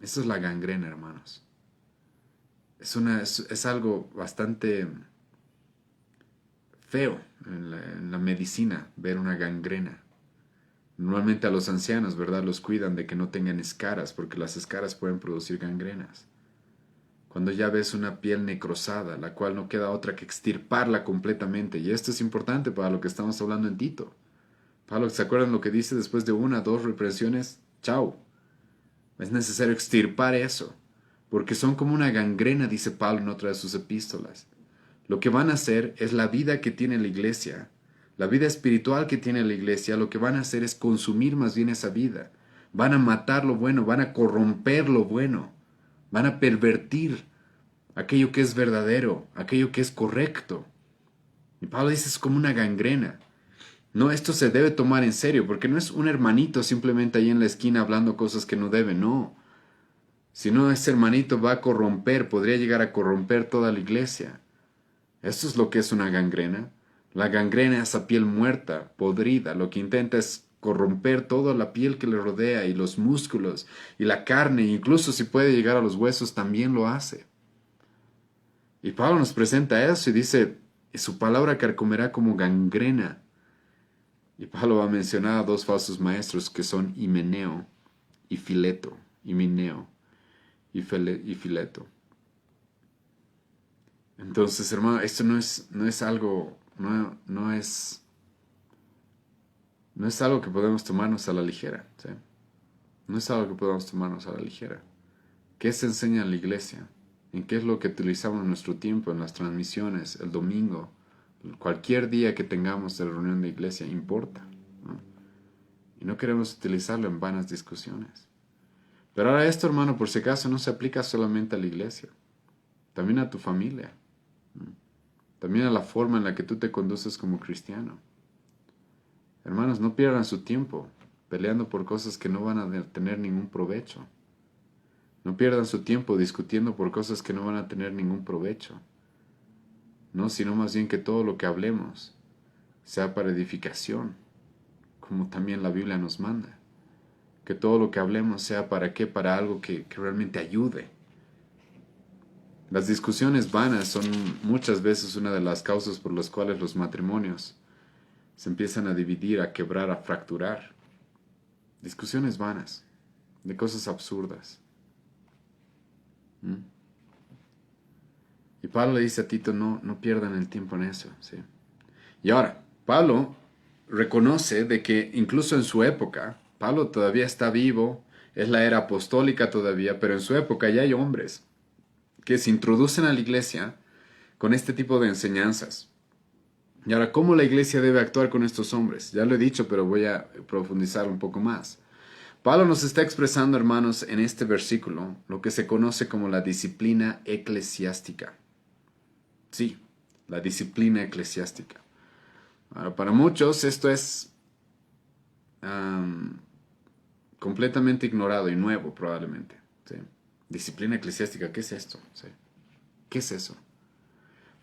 Eso es la gangrena, hermanos. Es algo bastante feo en la medicina ver una gangrena. Normalmente a los ancianos, ¿verdad? Los cuidan de que no tengan escaras, porque las escaras pueden producir gangrenas. Cuando ya ves una piel necrosada, la cual no queda otra que extirparla completamente. Y esto es importante para lo que estamos hablando en Tito. Pablo, ¿se acuerdan lo que dice después de 1 o 2 reprensiones? Chao. Es necesario extirpar eso, porque son como una gangrena, dice Pablo en otra de sus epístolas. Lo que van a hacer es la vida que tiene la iglesia. La vida espiritual que tiene la iglesia, lo que van a hacer es consumir más bien esa vida. Van a matar lo bueno, van a corromper lo bueno, van a pervertir aquello que es verdadero, aquello que es correcto. Y Pablo dice, es como una gangrena. No, esto se debe tomar en serio, porque no es un hermanito simplemente ahí en la esquina hablando cosas que no debe, no. Si no, ese hermanito va a corromper, podría llegar a corromper toda la iglesia. Esto es lo que es una gangrena. La gangrena es esa piel muerta, podrida. Lo que intenta es corromper toda la piel que le rodea y los músculos y la carne, incluso si puede llegar a los huesos, también lo hace. Y Pablo nos presenta eso y dice, su palabra carcomerá como gangrena. Y Pablo va a mencionar a dos falsos maestros que son Himeneo y Fileto. Himeneo y Fileto. Entonces, hermano, esto no es algo, no es algo que podemos tomarnos a la ligera, ¿sí? No es algo que podamos tomarnos a la ligera. ¿Qué se enseña en la iglesia? ¿En qué es lo que utilizamos nuestro tiempo en las transmisiones, el domingo? Cualquier día que tengamos de reunión de iglesia importa, ¿no? Y no queremos utilizarlo en vanas discusiones. Pero ahora esto, hermano, por si acaso, no se aplica solamente a la iglesia, también a tu familia, ¿no? También a la forma en la que tú te conduces como cristiano. Hermanos, no pierdan su tiempo peleando por cosas que no van a tener ningún provecho. No pierdan su tiempo discutiendo por cosas que no van a tener ningún provecho. No, sino más bien que todo lo que hablemos sea para edificación, como también la Biblia nos manda. Que todo lo que hablemos sea para qué, para algo que realmente ayude. Las discusiones vanas son muchas veces una de las causas por las cuales los matrimonios se empiezan a dividir, a quebrar, a fracturar. Discusiones vanas, de cosas absurdas. Y Pablo le dice a Tito, no pierdan el tiempo en eso, ¿sí? Y ahora, Pablo reconoce de que incluso en su época, Pablo todavía está vivo, es la era apostólica todavía, pero en su época ya hay hombres que se introducen a la iglesia con este tipo de enseñanzas. Y ahora, ¿cómo la iglesia debe actuar con estos hombres? Ya lo he dicho, pero voy a profundizar un poco más. Pablo nos está expresando, hermanos, en este versículo, lo que se conoce como la disciplina eclesiástica. Sí, la disciplina eclesiástica. Ahora, para muchos esto es completamente ignorado y nuevo, probablemente, ¿sí? Disciplina eclesiástica, ¿qué es esto? ¿Sí? ¿Qué es eso?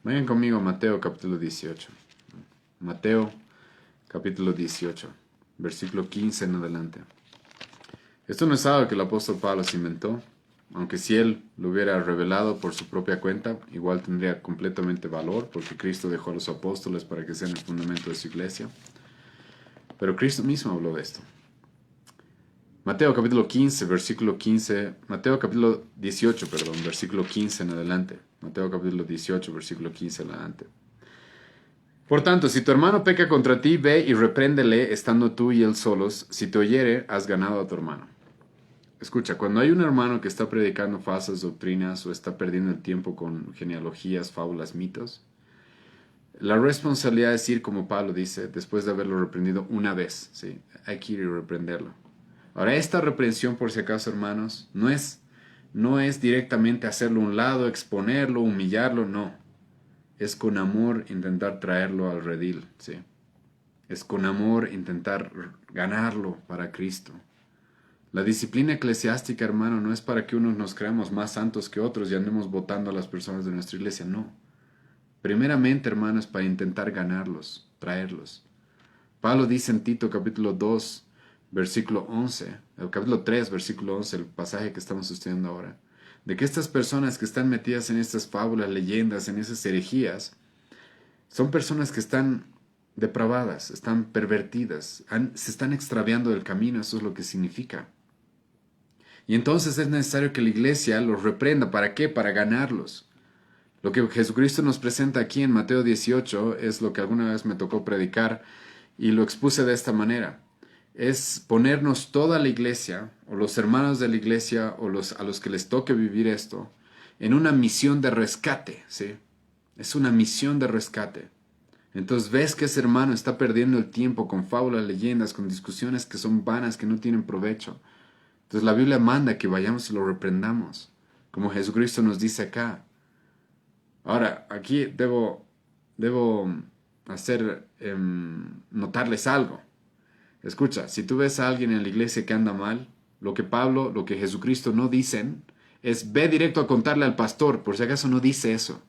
Vayan conmigo a Mateo capítulo 18. Mateo capítulo 18, versículo 15 en adelante. Esto no es algo que el apóstol Pablo se inventó, aunque si él lo hubiera revelado por su propia cuenta, igual tendría completamente valor, porque Cristo dejó a los apóstoles para que sean el fundamento de su iglesia. Pero Cristo mismo habló de esto. Mateo capítulo 15, versículo 15. Mateo capítulo 18, perdón, versículo 15 en adelante. Mateo capítulo 18, versículo 15 en adelante. Por tanto, si tu hermano peca contra ti, ve y repréndele estando tú y él solos. Si te oyere, has ganado a tu hermano. Escucha, cuando hay un hermano que está predicando falsas doctrinas o está perdiendo el tiempo con genealogías, fábulas, mitos, la responsabilidad es ir, como Pablo dice, después de haberlo reprendido una vez, ¿sí? Hay que ir y reprenderlo. Ahora, esta reprensión, por si acaso, hermanos, no es directamente hacerlo a un lado, exponerlo, humillarlo, no. Es con amor intentar traerlo al redil, ¿sí? Es con amor intentar ganarlo para Cristo. La disciplina eclesiástica, hermano, no es para que unos nos creamos más santos que otros y andemos votando a las personas de nuestra iglesia, no. Primeramente, hermano, es para intentar ganarlos, traerlos. Pablo dice en Tito capítulo 2, versículo 11, el capítulo 3, versículo 11, el pasaje que estamos estudiando ahora, de que estas personas que están metidas en estas fábulas, leyendas, en esas herejías, son personas que están depravadas, están pervertidas, se están extraviando del camino, eso es lo que significa. Y entonces es necesario que la iglesia los reprenda. ¿Para qué? Para ganarlos. Lo que Jesucristo nos presenta aquí en Mateo 18 es lo que alguna vez me tocó predicar y lo expuse de esta manera. Es ponernos toda la iglesia, o los hermanos de la iglesia, o a los que les toque vivir esto, en una misión de rescate, ¿sí? Es una misión de rescate. Entonces ves que ese hermano está perdiendo el tiempo con fábulas, leyendas, con discusiones que son vanas, que no tienen provecho. Entonces la Biblia manda que vayamos y lo reprendamos, como Jesucristo nos dice acá. Ahora, aquí debo hacer notarles algo. Escucha, si tú ves a alguien en la iglesia que anda mal, lo que Jesucristo no dicen, es ve directo a contarle al pastor, por si acaso no dice eso.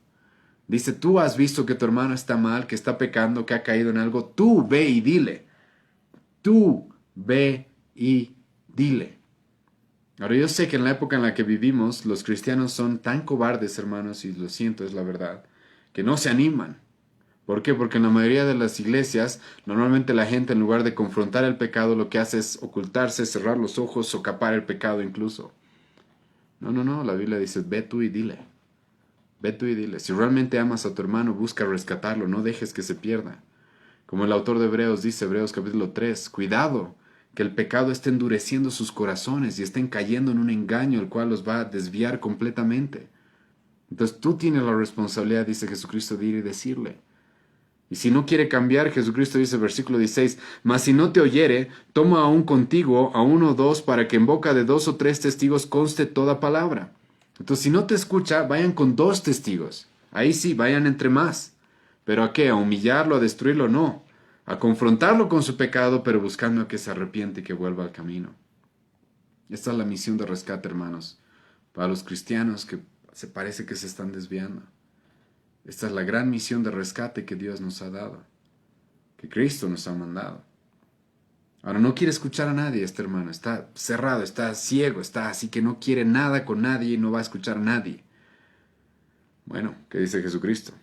Dice, tú has visto que tu hermano está mal, que está pecando, que ha caído en algo, tú ve y dile. Tú ve y dile. Ahora yo sé que en la época en la que vivimos, los cristianos son tan cobardes, hermanos, y lo siento, es la verdad, que no se animan. ¿Por qué? Porque en la mayoría de las iglesias, normalmente la gente en lugar de confrontar el pecado, lo que hace es ocultarse, cerrar los ojos, socapar el pecado incluso. No, la Biblia dice, ve tú y dile. Ve tú y dile. Si realmente amas a tu hermano, busca rescatarlo, no dejes que se pierda. Como el autor de Hebreos dice, Hebreos capítulo 3, cuidado, que el pecado esté endureciendo sus corazones y estén cayendo en un engaño el cual los va a desviar completamente. Entonces tú tienes la responsabilidad, dice Jesucristo, de ir y decirle. Y si no quiere cambiar, Jesucristo dice, versículo 16, mas si no te oyere, toma aún contigo a uno o dos para que en boca de 2 o 3 testigos conste toda palabra. Entonces si no te escucha, vayan con 2 testigos. Ahí sí, vayan entre más. ¿Pero a qué? ¿A humillarlo, a destruirlo? No. A confrontarlo con su pecado, pero buscando que se arrepiente y que vuelva al camino. Esta es la misión de rescate, hermanos, para los cristianos que se parece que se están desviando. Esta es la gran misión de rescate que Dios nos ha dado, que Cristo nos ha mandado. Ahora no quiere escuchar a nadie este hermano, está cerrado, está ciego, está así que no quiere nada con nadie y no va a escuchar a nadie. Bueno, ¿qué dice Jesucristo?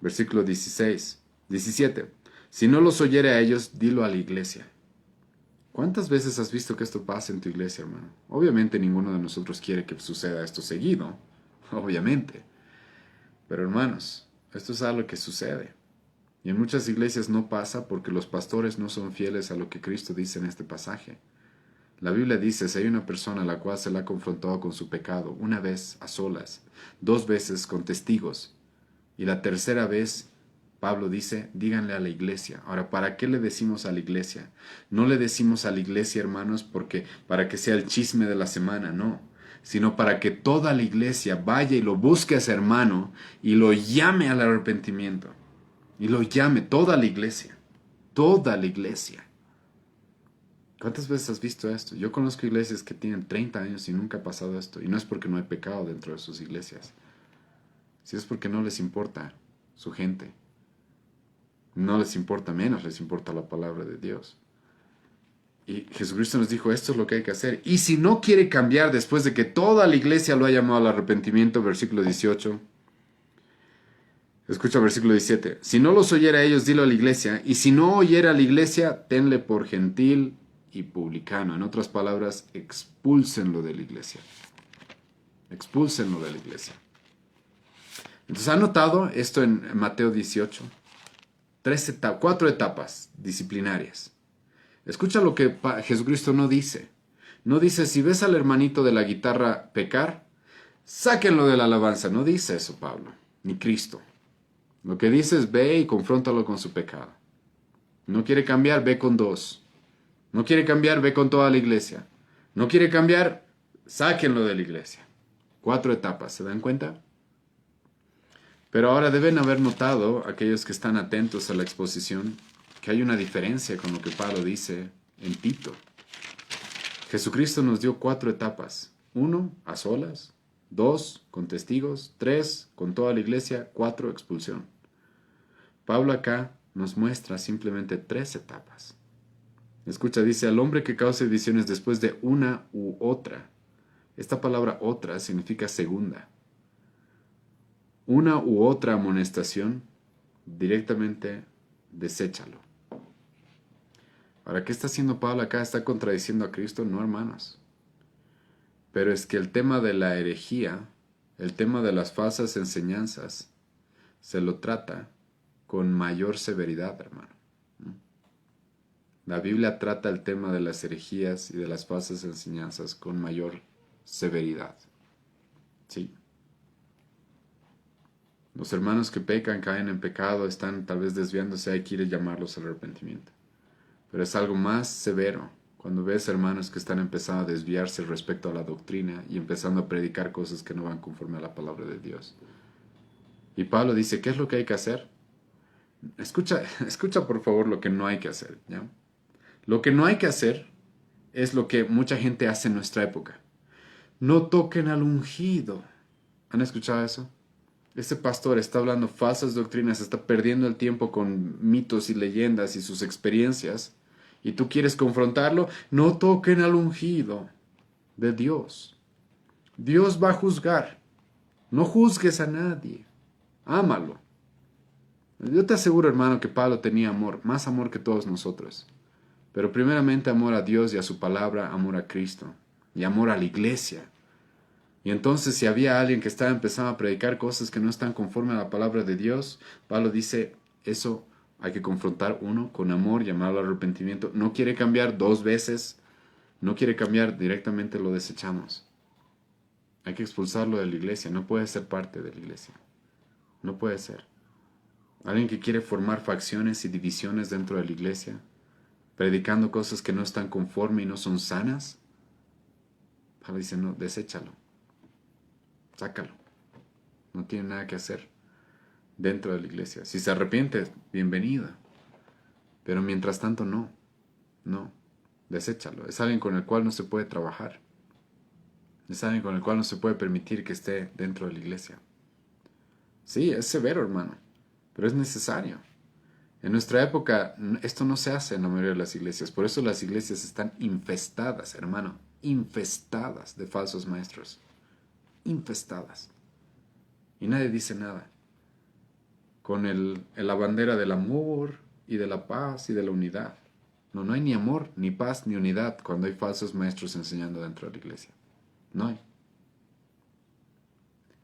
Versículo 17. Si no los oyere a ellos, dilo a la iglesia. ¿Cuántas veces has visto que esto pasa en tu iglesia, hermano? Obviamente ninguno de nosotros quiere que suceda esto seguido, obviamente. Pero hermanos, esto es algo que sucede. Y en muchas iglesias no pasa porque los pastores no son fieles a lo que Cristo dice en este pasaje. La Biblia dice, si hay una persona a la cual se le ha confrontado con su pecado, una vez a solas, 2 veces con testigos, y la tercera vez, Pablo dice, díganle a la iglesia. Ahora, ¿para qué le decimos a la iglesia? No le decimos a la iglesia, hermanos, porque para que sea el chisme de la semana, no, sino para que toda la iglesia vaya y lo busque a ese hermano y lo llame al arrepentimiento. Y lo llame toda la iglesia. Toda la iglesia. ¿Cuántas veces has visto esto? Yo conozco iglesias que tienen 30 años y nunca ha pasado esto. Y no es porque no hay pecado dentro de sus iglesias. Si es porque no les importa su gente. No les importa menos, les importa la palabra de Dios. Y Jesucristo nos dijo, esto es lo que hay que hacer. Y si no quiere cambiar después de que toda la iglesia lo ha llamado al arrepentimiento, versículo 18. Escucha versículo 17. Si no los oyera a ellos, dilo a la iglesia. Y si no oyera a la iglesia, tenle por gentil y publicano. En otras palabras, expúlsenlo de la iglesia. Expúlsenlo de la iglesia. Entonces, ¿ha notado esto en Mateo 18? 4 etapas disciplinarias. Escucha lo que Jesucristo no dice. No dice, si ves al hermanito de la guitarra pecar, sáquenlo de la alabanza. No dice eso Pablo, ni Cristo. Lo que dice es, ve y confróntalo con su pecado. No quiere cambiar, ve con 2. No quiere cambiar, ve con toda la iglesia. No quiere cambiar, sáquenlo de la iglesia. 4 etapas, ¿se dan cuenta? Pero ahora deben haber notado, aquellos que están atentos a la exposición, que hay una diferencia con lo que Pablo dice en Tito. Jesucristo nos dio 4 etapas. 1, a solas. 2, con testigos. 3, con toda la iglesia. 4, expulsión. Pablo acá nos muestra simplemente 3 etapas. Escucha, dice, al hombre que cause divisiones después de una u otra. Esta palabra otra significa segunda. Una u otra amonestación, directamente deséchalo. Ahora, ¿qué está haciendo Pablo acá? ¿Está contradiciendo a Cristo? No, hermanos. Pero es que el tema de la herejía, el tema de las falsas enseñanzas, se lo trata con mayor severidad, hermano. La Biblia trata el tema de las herejías y de las falsas enseñanzas con mayor severidad. ¿Sí? Los hermanos que pecan, caen en pecado, están tal vez desviándose, hay que ir a llamarlos al arrepentimiento. Pero es algo más severo cuando ves hermanos que están empezando a desviarse respecto a la doctrina y empezando a predicar cosas que no van conforme a la palabra de Dios. Y Pablo dice, ¿qué es lo que hay que hacer? Escucha por favor lo que no hay que hacer, ¿ya? Lo que no hay que hacer es lo que mucha gente hace en nuestra época. No toquen al ungido. ¿Han escuchado eso? Este pastor está hablando falsas doctrinas, está perdiendo el tiempo con mitos y leyendas y sus experiencias. Y tú quieres confrontarlo, no toquen al ungido de Dios. Dios va a juzgar. No juzgues a nadie. Ámalo. Yo te aseguro, hermano, que Pablo tenía amor, más amor que todos nosotros. Pero primeramente amor a Dios y a su palabra, amor a Cristo y amor a la iglesia. Y entonces si había alguien que estaba empezando a predicar cosas que no están conforme a la palabra de Dios, Pablo dice, eso hay que confrontar uno con amor, llamarlo al arrepentimiento. No quiere cambiar 2 veces, no quiere cambiar, directamente lo desechamos. Hay que expulsarlo de la iglesia, no puede ser parte de la iglesia. No puede ser. Alguien que quiere formar facciones y divisiones dentro de la iglesia, predicando cosas que no están conforme y no son sanas, Pablo dice, no, deséchalo. Sácalo. No tiene nada que hacer dentro de la iglesia. Si se arrepiente, bienvenida. Pero mientras tanto, no. No. Deséchalo. Es alguien con el cual no se puede trabajar. Es alguien con el cual no se puede permitir que esté dentro de la iglesia. Sí, es severo, hermano. Pero es necesario. En nuestra época, esto no se hace en la mayoría de las iglesias. Por eso las iglesias están infestadas, hermano. Infestadas de falsos maestros. Infestadas. Y nadie dice nada. Con la bandera del amor y de la paz y de la unidad. No hay ni amor, ni paz, ni unidad cuando hay falsos maestros enseñando dentro de la iglesia. No hay.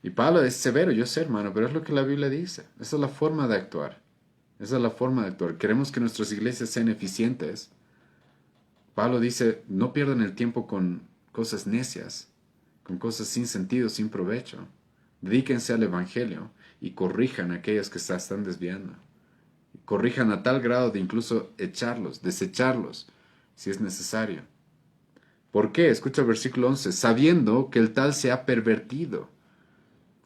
Y Pablo es severo, yo sé, hermano, pero es lo que la Biblia dice. Esa es la forma de actuar. Esa es la forma de actuar. Queremos que nuestras iglesias sean eficientes. Pablo dice, no pierdan el tiempo con cosas necias, con cosas sin sentido, sin provecho. Dedíquense al evangelio y corrijan a aquellos que se están desviando. Corrijan a tal grado de incluso echarlos, desecharlos, si es necesario. ¿Por qué? Escucha el versículo 11. Sabiendo que el tal se ha pervertido.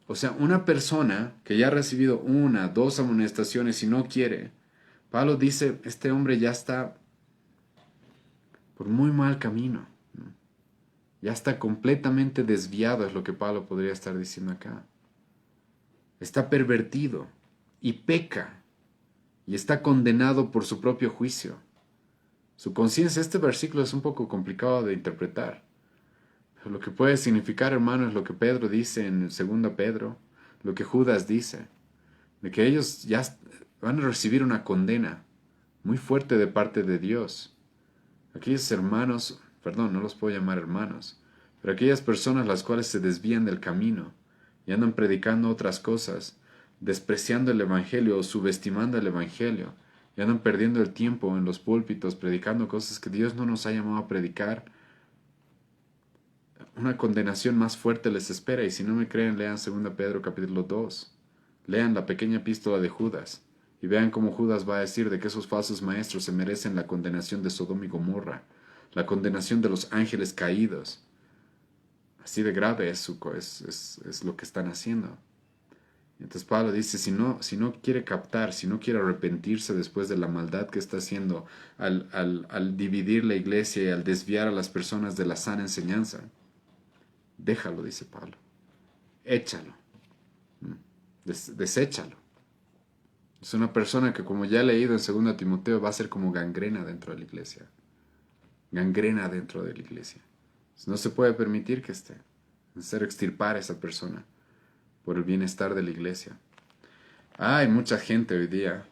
O sea, una persona que ya ha recibido 1, 2 amonestaciones y no quiere, Pablo dice, este hombre ya está por muy mal camino. Ya está completamente desviado, es lo que Pablo podría estar diciendo acá. Está pervertido y peca y está condenado por su propio juicio. Su conciencia, este versículo es un poco complicado de interpretar. Pero lo que puede significar, hermano, es lo que Pedro dice en 2 Pedro, lo que Judas dice, de que ellos ya van a recibir una condena muy fuerte de parte de Dios. aquellos hermanos, perdón, no los puedo llamar hermanos, pero aquellas personas las cuales se desvían del camino y andan predicando otras cosas, despreciando el Evangelio o subestimando el Evangelio, y andan perdiendo el tiempo en los púlpitos predicando cosas que Dios no nos ha llamado a predicar, una condenación más fuerte les espera. Y si no me creen, lean 2 Pedro capítulo 2. Lean la pequeña epístola de Judas y vean cómo Judas va a decir de que esos falsos maestros se merecen la condenación de Sodoma y Gomorra, la condenación de los ángeles caídos. Así de grave es lo que están haciendo. Entonces Pablo dice, si no quiere captar, si no quiere arrepentirse después de la maldad que está haciendo al dividir la iglesia y al desviar a las personas de la sana enseñanza, déjalo, dice Pablo. Échalo. Deséchalo. Es una persona que, como ya he leído en 2 Timoteo, va a ser como gangrena dentro de la iglesia. Gangrena dentro de la iglesia. No se puede permitir que esté. Es necesario extirpar a esa persona por el bienestar de la iglesia. Hay mucha gente hoy día,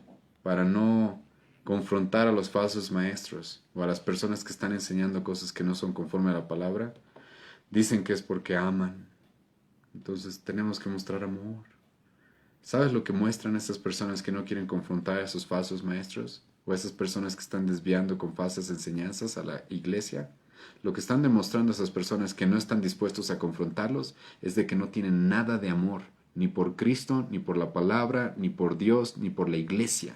para no confrontar a los falsos maestros o a las personas que están enseñando cosas que no son conforme a la palabra, dicen que es porque aman. Entonces tenemos que mostrar amor. ¿Sabes lo que muestran estas personas que no quieren confrontar a esos falsos maestros? ¿O esas personas que están desviando con falsas enseñanzas a la iglesia? Lo que están demostrando esas personas que no están dispuestos a confrontarlos es de que no tienen nada de amor, ni por Cristo, ni por la palabra, ni por Dios, ni por la iglesia.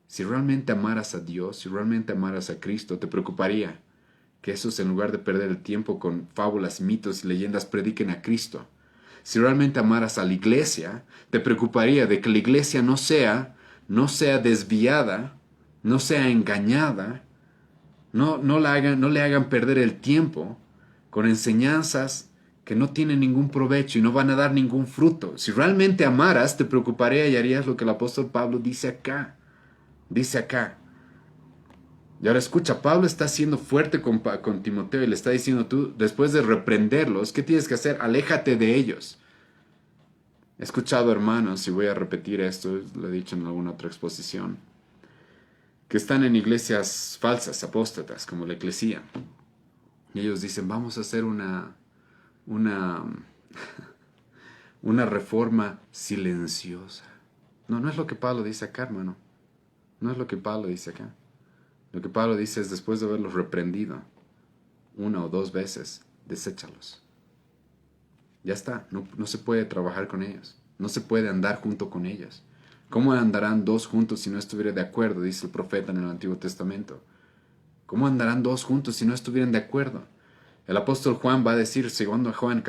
Si realmente amaras a Dios, si realmente amaras a Cristo, te preocuparía que esos, en lugar de perder el tiempo con fábulas, mitos y leyendas, prediquen a Cristo. Si realmente amaras a la iglesia, te preocuparía de que la iglesia no sea desviada, no sea engañada, no le hagan perder el tiempo con enseñanzas que no tienen ningún provecho y no van a dar ningún fruto. Si realmente amaras, te preocuparía y harías lo que el apóstol Pablo dice acá. Dice acá. Y ahora escucha, Pablo está siendo fuerte con Timoteo y le está diciendo, tú, después de reprenderlos, ¿qué tienes que hacer? Aléjate de ellos. He escuchado hermanos, y voy a repetir esto, lo he dicho en alguna otra exposición, que están en iglesias falsas, apóstatas, como la Eclesía. Y ellos dicen, vamos a hacer una reforma silenciosa. No es lo que Pablo dice acá, hermano. No es lo que Pablo dice acá. Lo que Pablo dice es, después de haberlos reprendido 1 o 2 veces, deséchalos. Ya está, no se puede trabajar con ellos. No se puede andar junto con ellos. ¿Cómo andarán 2 juntos si no estuvieran de acuerdo? Dice el profeta en el Antiguo Testamento. ¿Cómo andarán 2 juntos si no estuvieran de acuerdo? El apóstol Juan va a decir, 2 Juan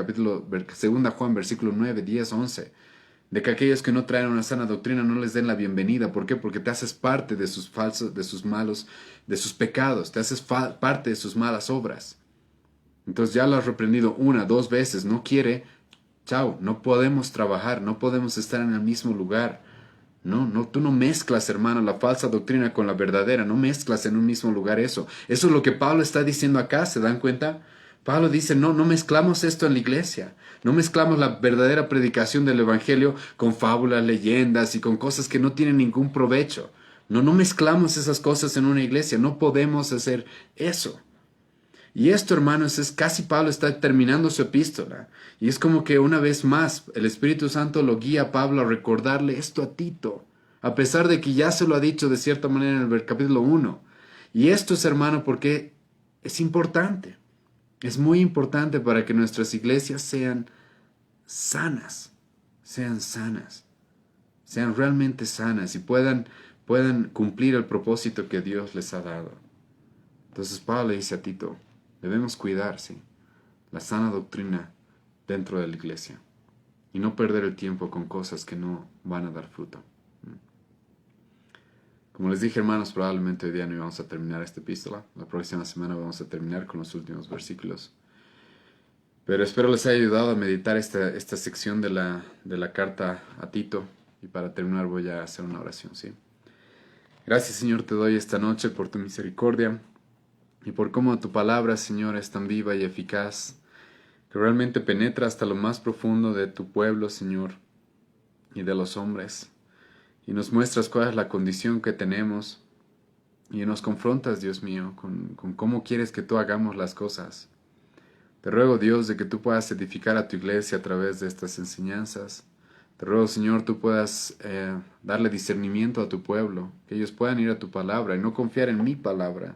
versículo 9, 10, 11, de que aquellos que no traen una sana doctrina no les den la bienvenida. ¿Por qué? Porque te haces parte de sus falsos, de sus malos, de sus pecados, te haces parte de sus malas obras. Entonces ya lo has reprendido 1, 2 veces, no quiere, chao, no podemos trabajar, no podemos estar en el mismo lugar. Tú no mezclas, hermano, la falsa doctrina con la verdadera, no mezclas en un mismo lugar eso. Eso es lo que Pablo está diciendo acá, ¿se dan cuenta? Pablo dice, no mezclamos esto en la iglesia, no mezclamos la verdadera predicación del evangelio con fábulas, leyendas y con cosas que no tienen ningún provecho. No mezclamos esas cosas en una iglesia, no podemos hacer eso. Y esto, hermanos, es casi Pablo está terminando su epístola. Y es como que una vez más el Espíritu Santo lo guía a Pablo a recordarle esto a Tito, a pesar de que ya se lo ha dicho de cierta manera en el capítulo 1. Y esto es, hermano, porque es importante. Es muy importante para que nuestras iglesias sean sanas, sean realmente sanas y puedan cumplir el propósito que Dios les ha dado. Entonces Pablo le dice a Tito, debemos cuidar, ¿sí?, la sana doctrina dentro de la iglesia y no perder el tiempo con cosas que no van a dar fruto. Como les dije, hermanos, probablemente hoy día no vamos a terminar esta epístola. La próxima semana vamos a terminar con los últimos versículos. Pero espero les haya ayudado a meditar esta sección de la carta a Tito. Y para terminar voy a hacer una oración, ¿sí? Gracias, Señor, te doy esta noche por tu misericordia y por cómo tu palabra, Señor, es tan viva y eficaz, que realmente penetra hasta lo más profundo de tu pueblo, Señor, y de los hombres. Y nos muestras cuál es la condición que tenemos y nos confrontas, Dios mío, con cómo quieres que tú hagamos las cosas. Te ruego, Dios, de que tú puedas edificar a tu iglesia a través de estas enseñanzas. Te ruego, Señor, tú puedas darle discernimiento a tu pueblo, que ellos puedan ir a tu palabra y no confiar en mi palabra,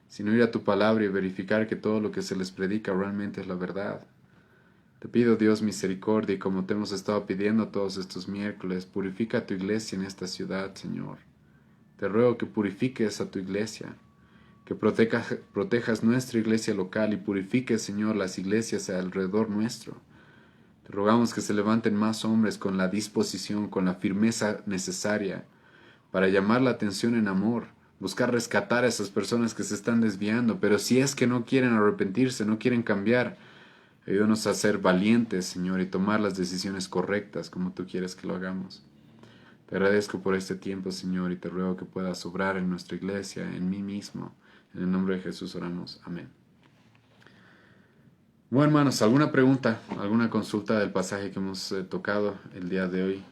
sino ir a tu palabra y verificar que todo lo que se les predica realmente es la verdad. Te pido, Dios, misericordia, y como te hemos estado pidiendo todos estos miércoles, purifica a tu iglesia en esta ciudad, Señor. Te ruego que purifiques a tu iglesia, que protejas nuestra iglesia local y purifiques, Señor, las iglesias alrededor nuestro. Te rogamos que se levanten más hombres con la disposición, con la firmeza necesaria para llamar la atención en amor, buscar rescatar a esas personas que se están desviando, pero si es que no quieren arrepentirse, no quieren cambiar, ayúdanos a ser valientes, Señor, y tomar las decisiones correctas como tú quieres que lo hagamos. Te agradezco por este tiempo, Señor, y te ruego que puedas obrar en nuestra iglesia, en mí mismo. En el nombre de Jesús oramos. Amén. Bueno, hermanos, ¿alguna pregunta, alguna consulta del pasaje que hemos tocado el día de hoy?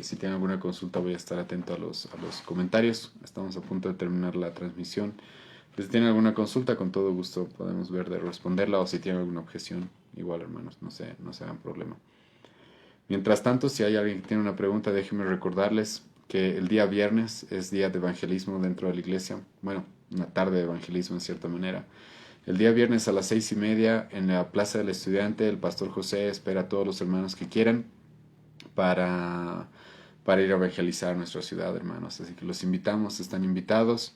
Si tienen alguna consulta, voy a estar atento a los comentarios. Estamos a punto de terminar la transmisión. Si tienen alguna consulta, con todo gusto podemos ver de responderla, o si tienen alguna objeción, igual, hermanos, no se hagan problema. Mientras tanto, si hay alguien que tiene una pregunta, déjenme recordarles que el día viernes es día de evangelismo dentro de la iglesia. Bueno, una tarde de evangelismo en cierta manera. El día viernes a las 6:30 en la Plaza del Estudiante, el pastor José espera a todos los hermanos que quieran para ir a evangelizar nuestra ciudad, hermanos. Así que los invitamos, están invitados.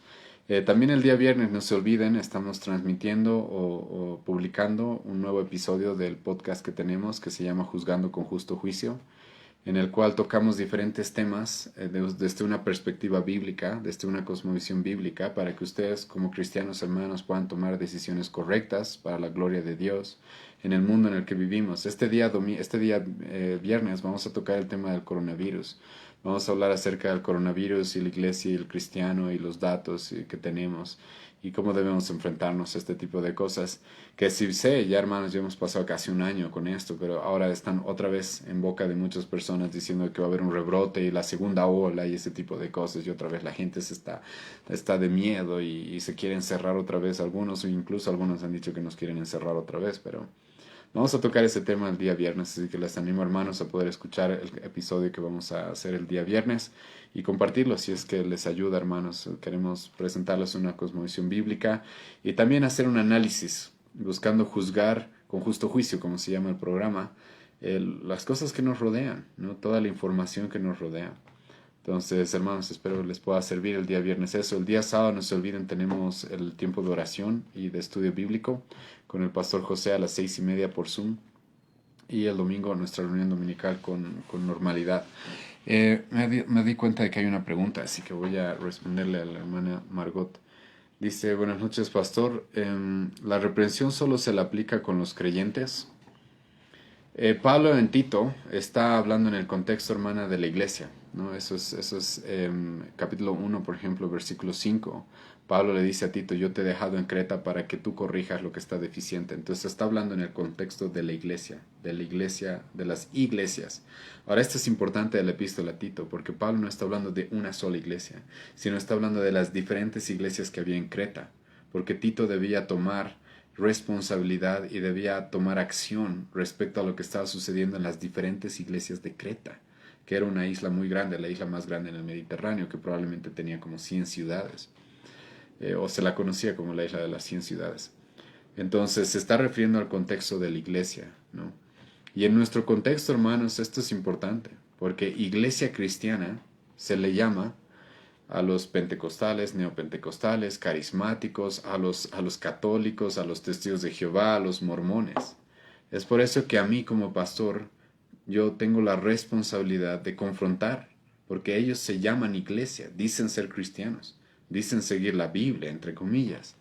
También el día viernes, no se olviden, estamos transmitiendo o publicando un nuevo episodio del podcast que tenemos que se llama Juzgando con Justo Juicio, en el cual tocamos diferentes temas desde una perspectiva bíblica, desde una cosmovisión bíblica, para que ustedes como cristianos hermanos puedan tomar decisiones correctas para la gloria de Dios en el mundo en el que vivimos. Este día viernes vamos a tocar el tema del coronavirus. Vamos a hablar acerca del coronavirus y la iglesia y el cristiano y los datos que tenemos y cómo debemos enfrentarnos a este tipo de cosas. Que si sé, ya hermanos, ya hemos pasado casi un año con esto, pero ahora están otra vez en boca de muchas personas diciendo que va a haber un rebrote y la segunda ola y ese tipo de cosas, y otra vez la gente está de miedo y se quiere encerrar otra vez algunos, o incluso algunos han dicho que nos quieren encerrar otra vez, pero vamos a tocar ese tema el día viernes, así que les animo, hermanos, a poder escuchar el episodio que vamos a hacer el día viernes y compartirlo si es que les ayuda, hermanos. Queremos presentarles una cosmovisión bíblica y también hacer un análisis, buscando juzgar con justo juicio, como se llama el programa, las cosas que nos rodean, ¿no? Toda la información que nos rodea. Entonces, hermanos, espero les pueda servir el día viernes eso. El día sábado, no se olviden, tenemos el tiempo de oración y de estudio bíblico con el pastor José a las 6:30 por Zoom. Y el domingo nuestra reunión dominical con normalidad. Me di cuenta de que hay una pregunta, así que voy a responderle a la hermana Margot. Dice, buenas noches, pastor. ¿La reprensión solo se le aplica con los creyentes? Pablo en Tito está hablando en el contexto, hermana, de la iglesia, ¿no? Eso es capítulo 1, por ejemplo, versículo 5. Pablo le dice a Tito, yo te he dejado en Creta para que tú corrijas lo que está deficiente. Entonces está hablando en el contexto de la iglesia, de las iglesias. Ahora, esto es importante de la epístola a Tito, porque Pablo no está hablando de una sola iglesia, sino está hablando de las diferentes iglesias que había en Creta, porque Tito debía tomar responsabilidad y debía tomar acción respecto a lo que estaba sucediendo en las diferentes iglesias de Creta, que era una isla muy grande, la isla más grande en el Mediterráneo, que probablemente tenía como 100 ciudades, o se la conocía como la isla de las 100 ciudades. Entonces se está refiriendo al contexto de la iglesia, ¿no? Y en nuestro contexto, hermanos, esto es importante, porque iglesia cristiana se le llama a los pentecostales, neopentecostales, carismáticos, a los católicos, a los testigos de Jehová, a los mormones. Es por eso que a mí como pastor yo tengo la responsabilidad de confrontar, porque ellos se llaman iglesia, dicen ser cristianos, dicen seguir la Biblia, entre comillas.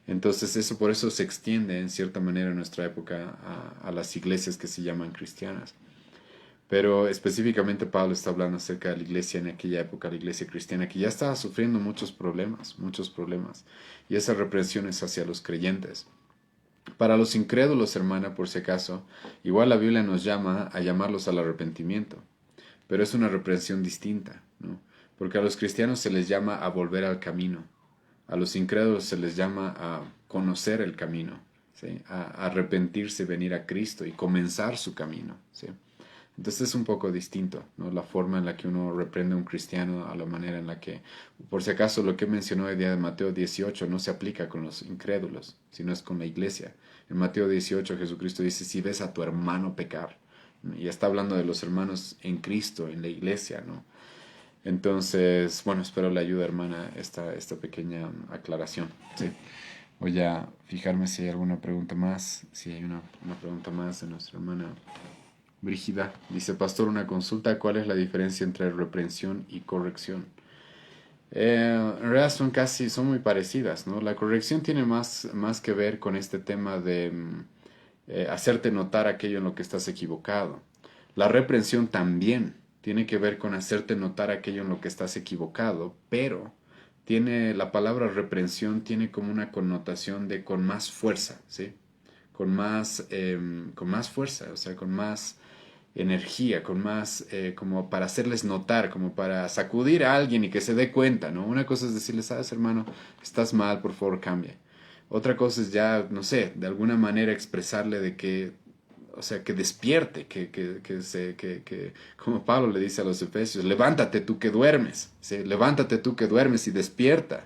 Entonces eso por eso se extiende en cierta manera en nuestra época a las iglesias que se llaman cristianas. Pero específicamente Pablo está hablando acerca de la iglesia en aquella época, la iglesia cristiana, que ya estaba sufriendo muchos problemas, y esas reprensiones hacia los creyentes. Para los incrédulos, hermana, por si acaso, igual la Biblia nos llama a llamarlos al arrepentimiento, pero es una reprensión distinta, ¿no? Porque a los cristianos se les llama a volver al camino, A los incrédulos se les llama a conocer el camino, ¿sí? A arrepentirse, venir a Cristo y comenzar su camino, ¿sí? Entonces es un poco distinto, ¿no? La forma en la que uno reprende a un cristiano a la manera en la que, por si acaso, lo que mencionó el día de Mateo 18 no se aplica con los incrédulos, sino es con la iglesia. En Mateo 18 Jesucristo dice, si ves a tu hermano pecar, ¿no? Y está hablando de los hermanos en Cristo, en la iglesia, ¿no? Entonces, bueno, espero le ayude, hermana, esta pequeña aclaración, ¿sí? Voy a fijarme si hay alguna pregunta más, si hay una pregunta más de nuestra hermana Brígida. Dice, pastor, una consulta, ¿cuál es la diferencia entre reprensión y corrección? En realidad son muy parecidas, ¿no? La corrección tiene más que ver con este tema de hacerte notar aquello en lo que estás equivocado. La reprensión también tiene que ver con hacerte notar aquello en lo que estás equivocado, pero la palabra reprensión tiene como una connotación de con más fuerza, ¿sí? Con más fuerza, o sea, con más energía, con más, como para hacerles notar, como para sacudir a alguien y que se dé cuenta, ¿no? Una cosa es decirle, sabes, hermano, estás mal, por favor, cambia. Otra cosa es ya, no sé, de alguna manera expresarle de que, o sea, que despierte, como Pablo le dice a los efesios, levántate tú que duermes, ¿sí? Levántate tú que duermes y despierta.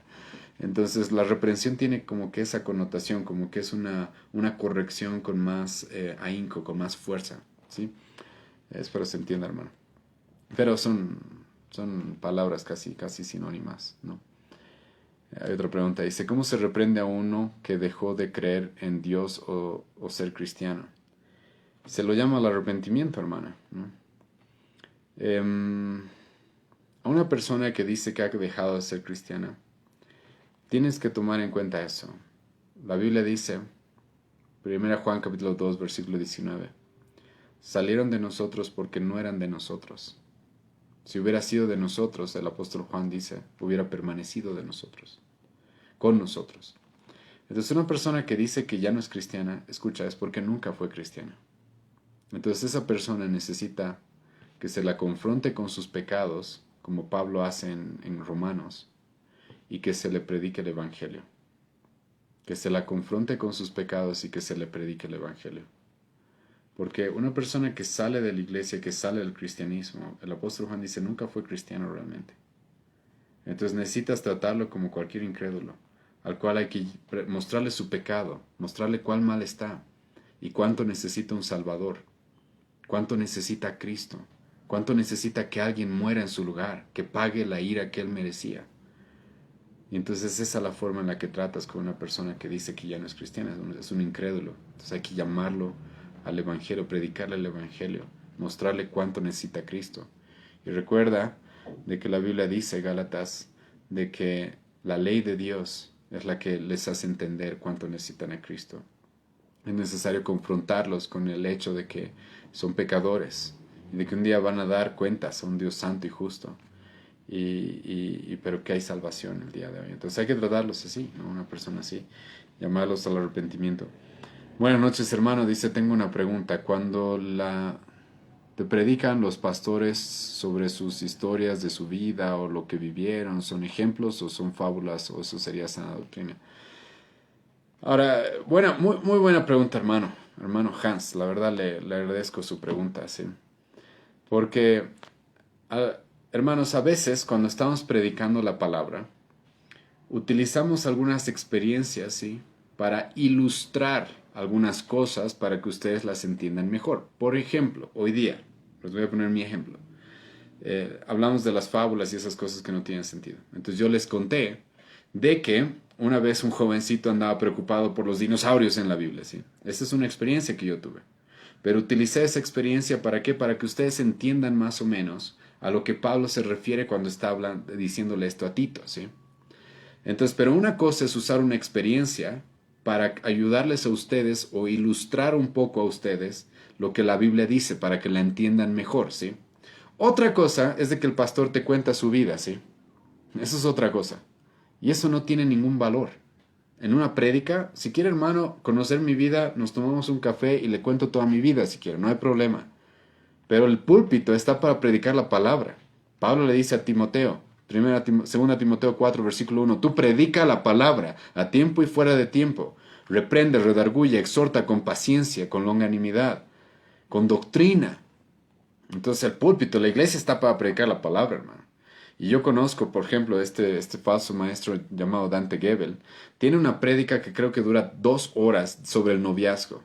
Entonces la reprensión tiene como que esa connotación, como que es una corrección con más ahínco, con más fuerza, ¿sí? Espero se entienda, hermano. Pero son palabras casi sinónimas, ¿no? Hay otra pregunta, dice, ¿cómo se reprende a uno que dejó de creer en Dios o ser cristiano? Se lo llama el arrepentimiento, hermana, ¿no? A una persona que dice que ha dejado de ser cristiana, tienes que tomar en cuenta eso. La Biblia dice, 1 Juan capítulo 2, versículo 19, salieron de nosotros porque no eran de nosotros. Si hubiera sido de nosotros, el apóstol Juan dice, hubiera permanecido de nosotros, con nosotros. Entonces una persona que dice que ya no es cristiana, escucha, es porque nunca fue cristiana. Entonces esa persona necesita que se la confronte con sus pecados, como Pablo hace en Romanos, y que se le predique el Evangelio. Que se la confronte con sus pecados y que se le predique el Evangelio. Porque una persona que sale de la iglesia, que sale del cristianismo, el apóstol Juan dice, nunca fue cristiano realmente. Entonces necesitas tratarlo como cualquier incrédulo, al cual hay que mostrarle su pecado, mostrarle cuál mal está y cuánto necesita un Salvador, cuánto necesita a Cristo, cuánto necesita que alguien muera en su lugar, que pague la ira que él merecía. Y entonces esa es la forma en la que tratas con una persona que dice que ya no es cristiana, es un incrédulo. Entonces hay que llamarlo al Evangelio, predicarle el Evangelio, mostrarle cuánto necesita a Cristo. Y recuerda de que la Biblia dice, Gálatas, de que la ley de Dios es la que les hace entender cuánto necesitan a Cristo. Es necesario confrontarlos con el hecho de que son pecadores y de que un día van a dar cuentas a un Dios santo y justo. Pero que hay salvación el día de hoy. Entonces hay que tratarlos así, ¿no? Una persona así, llamarlos al arrepentimiento. Buenas noches, hermano. Dice, tengo una pregunta. Cuando te predican los pastores sobre sus historias de su vida o lo que vivieron, ¿son ejemplos o son fábulas o eso sería sana doctrina? Ahora, muy buena pregunta, hermano. Hermano Hans, la verdad le agradezco su pregunta, ¿sí? Porque, hermanos, a veces cuando estamos predicando la palabra, utilizamos algunas experiencias, ¿sí? Para ilustrar algunas cosas para que ustedes las entiendan mejor. Por ejemplo, hoy día, les voy a poner mi ejemplo. Hablamos de las fábulas y esas cosas que no tienen sentido. Entonces yo les conté de que una vez un jovencito andaba preocupado por los dinosaurios en la Biblia, ¿sí? Esa es una experiencia que yo tuve. Pero utilicé esa experiencia ¿para qué? Para que ustedes entiendan más o menos a lo que Pablo se refiere cuando está diciéndole esto a Tito, ¿sí? Entonces, pero una cosa es usar una experiencia para ayudarles a ustedes o ilustrar un poco a ustedes lo que la Biblia dice para que la entiendan mejor, ¿sí? Otra cosa es de que el pastor te cuenta su vida, ¿sí? Eso es otra cosa. Y eso no tiene ningún valor. En una prédica, si quiere, hermano, conocer mi vida, nos tomamos un café y le cuento toda mi vida, si quiere, no hay problema. Pero el púlpito está para predicar la palabra. Pablo le dice a Timoteo, Segunda Timoteo 4, versículo 1. Tú predica la palabra a tiempo y fuera de tiempo. Reprende, redarguye, exhorta con paciencia, con longanimidad, con doctrina. Entonces el púlpito, la iglesia está para predicar la palabra, hermano. Y yo conozco, por ejemplo, este falso maestro llamado Dante Gebel. Tiene una prédica que creo que dura 2 horas sobre el noviazgo.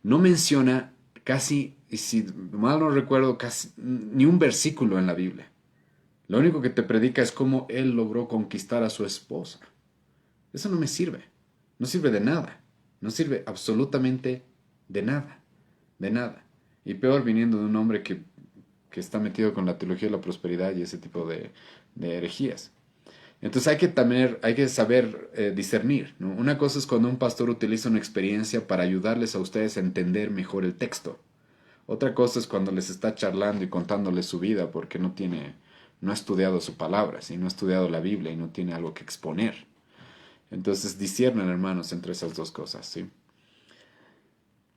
No menciona casi, y si mal no recuerdo, casi ni un versículo en la Biblia. Lo único que te predica es cómo él logró conquistar a su esposa. Eso no me sirve. No sirve de nada. No sirve absolutamente de nada. De nada. Y peor viniendo de un hombre que está metido con la teología de la prosperidad y ese tipo de herejías. Entonces hay que saber discernir, ¿no? Una cosa es cuando un pastor utiliza una experiencia para ayudarles a ustedes a entender mejor el texto. Otra cosa es cuando les está charlando y contándoles su vida porque no ha estudiado su palabra, ¿sí? No ha estudiado la Biblia y no tiene algo que exponer. Entonces disciernen, hermanos, entre esas dos cosas, ¿sí?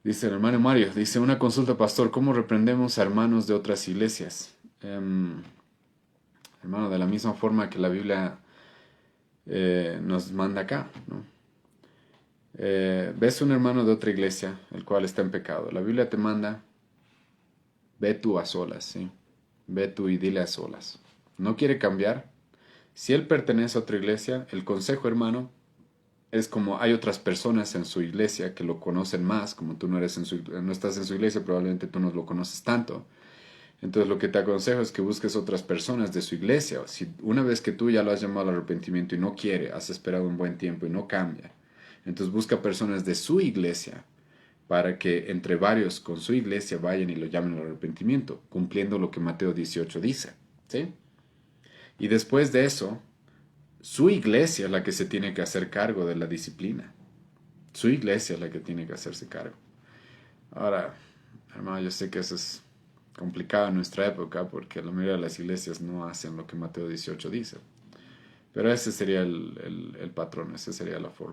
Dice el hermano Mario, dice una consulta, pastor, ¿cómo reprendemos a hermanos de otras iglesias? Hermano, de la misma forma que la Biblia nos manda acá, ¿no? Ves un hermano de otra iglesia, el cual está en pecado. La Biblia te manda, ve tú a solas, ¿sí? Ve tú y dile a solas. ¿No quiere cambiar? Si él pertenece a otra iglesia, el consejo, hermano, es como hay otras personas en su iglesia que lo conocen más, como tú no estás en su iglesia, probablemente tú no lo conoces tanto. Entonces lo que te aconsejo es que busques otras personas de su iglesia. Si una vez que tú ya lo has llamado al arrepentimiento y no quiere, has esperado un buen tiempo y no cambia, entonces busca personas de su iglesia para que entre varios con su iglesia vayan y lo llamen al arrepentimiento, cumpliendo lo que Mateo 18 dice, ¿sí? Y después de eso, su iglesia es la que se tiene que hacer cargo de la disciplina. Su iglesia es la que tiene que hacerse cargo. Ahora, hermano, yo sé que eso es complicado en nuestra época porque la mayoría de las iglesias no hacen lo que Mateo 18 dice. Pero ese sería el patrón, esa sería la forma.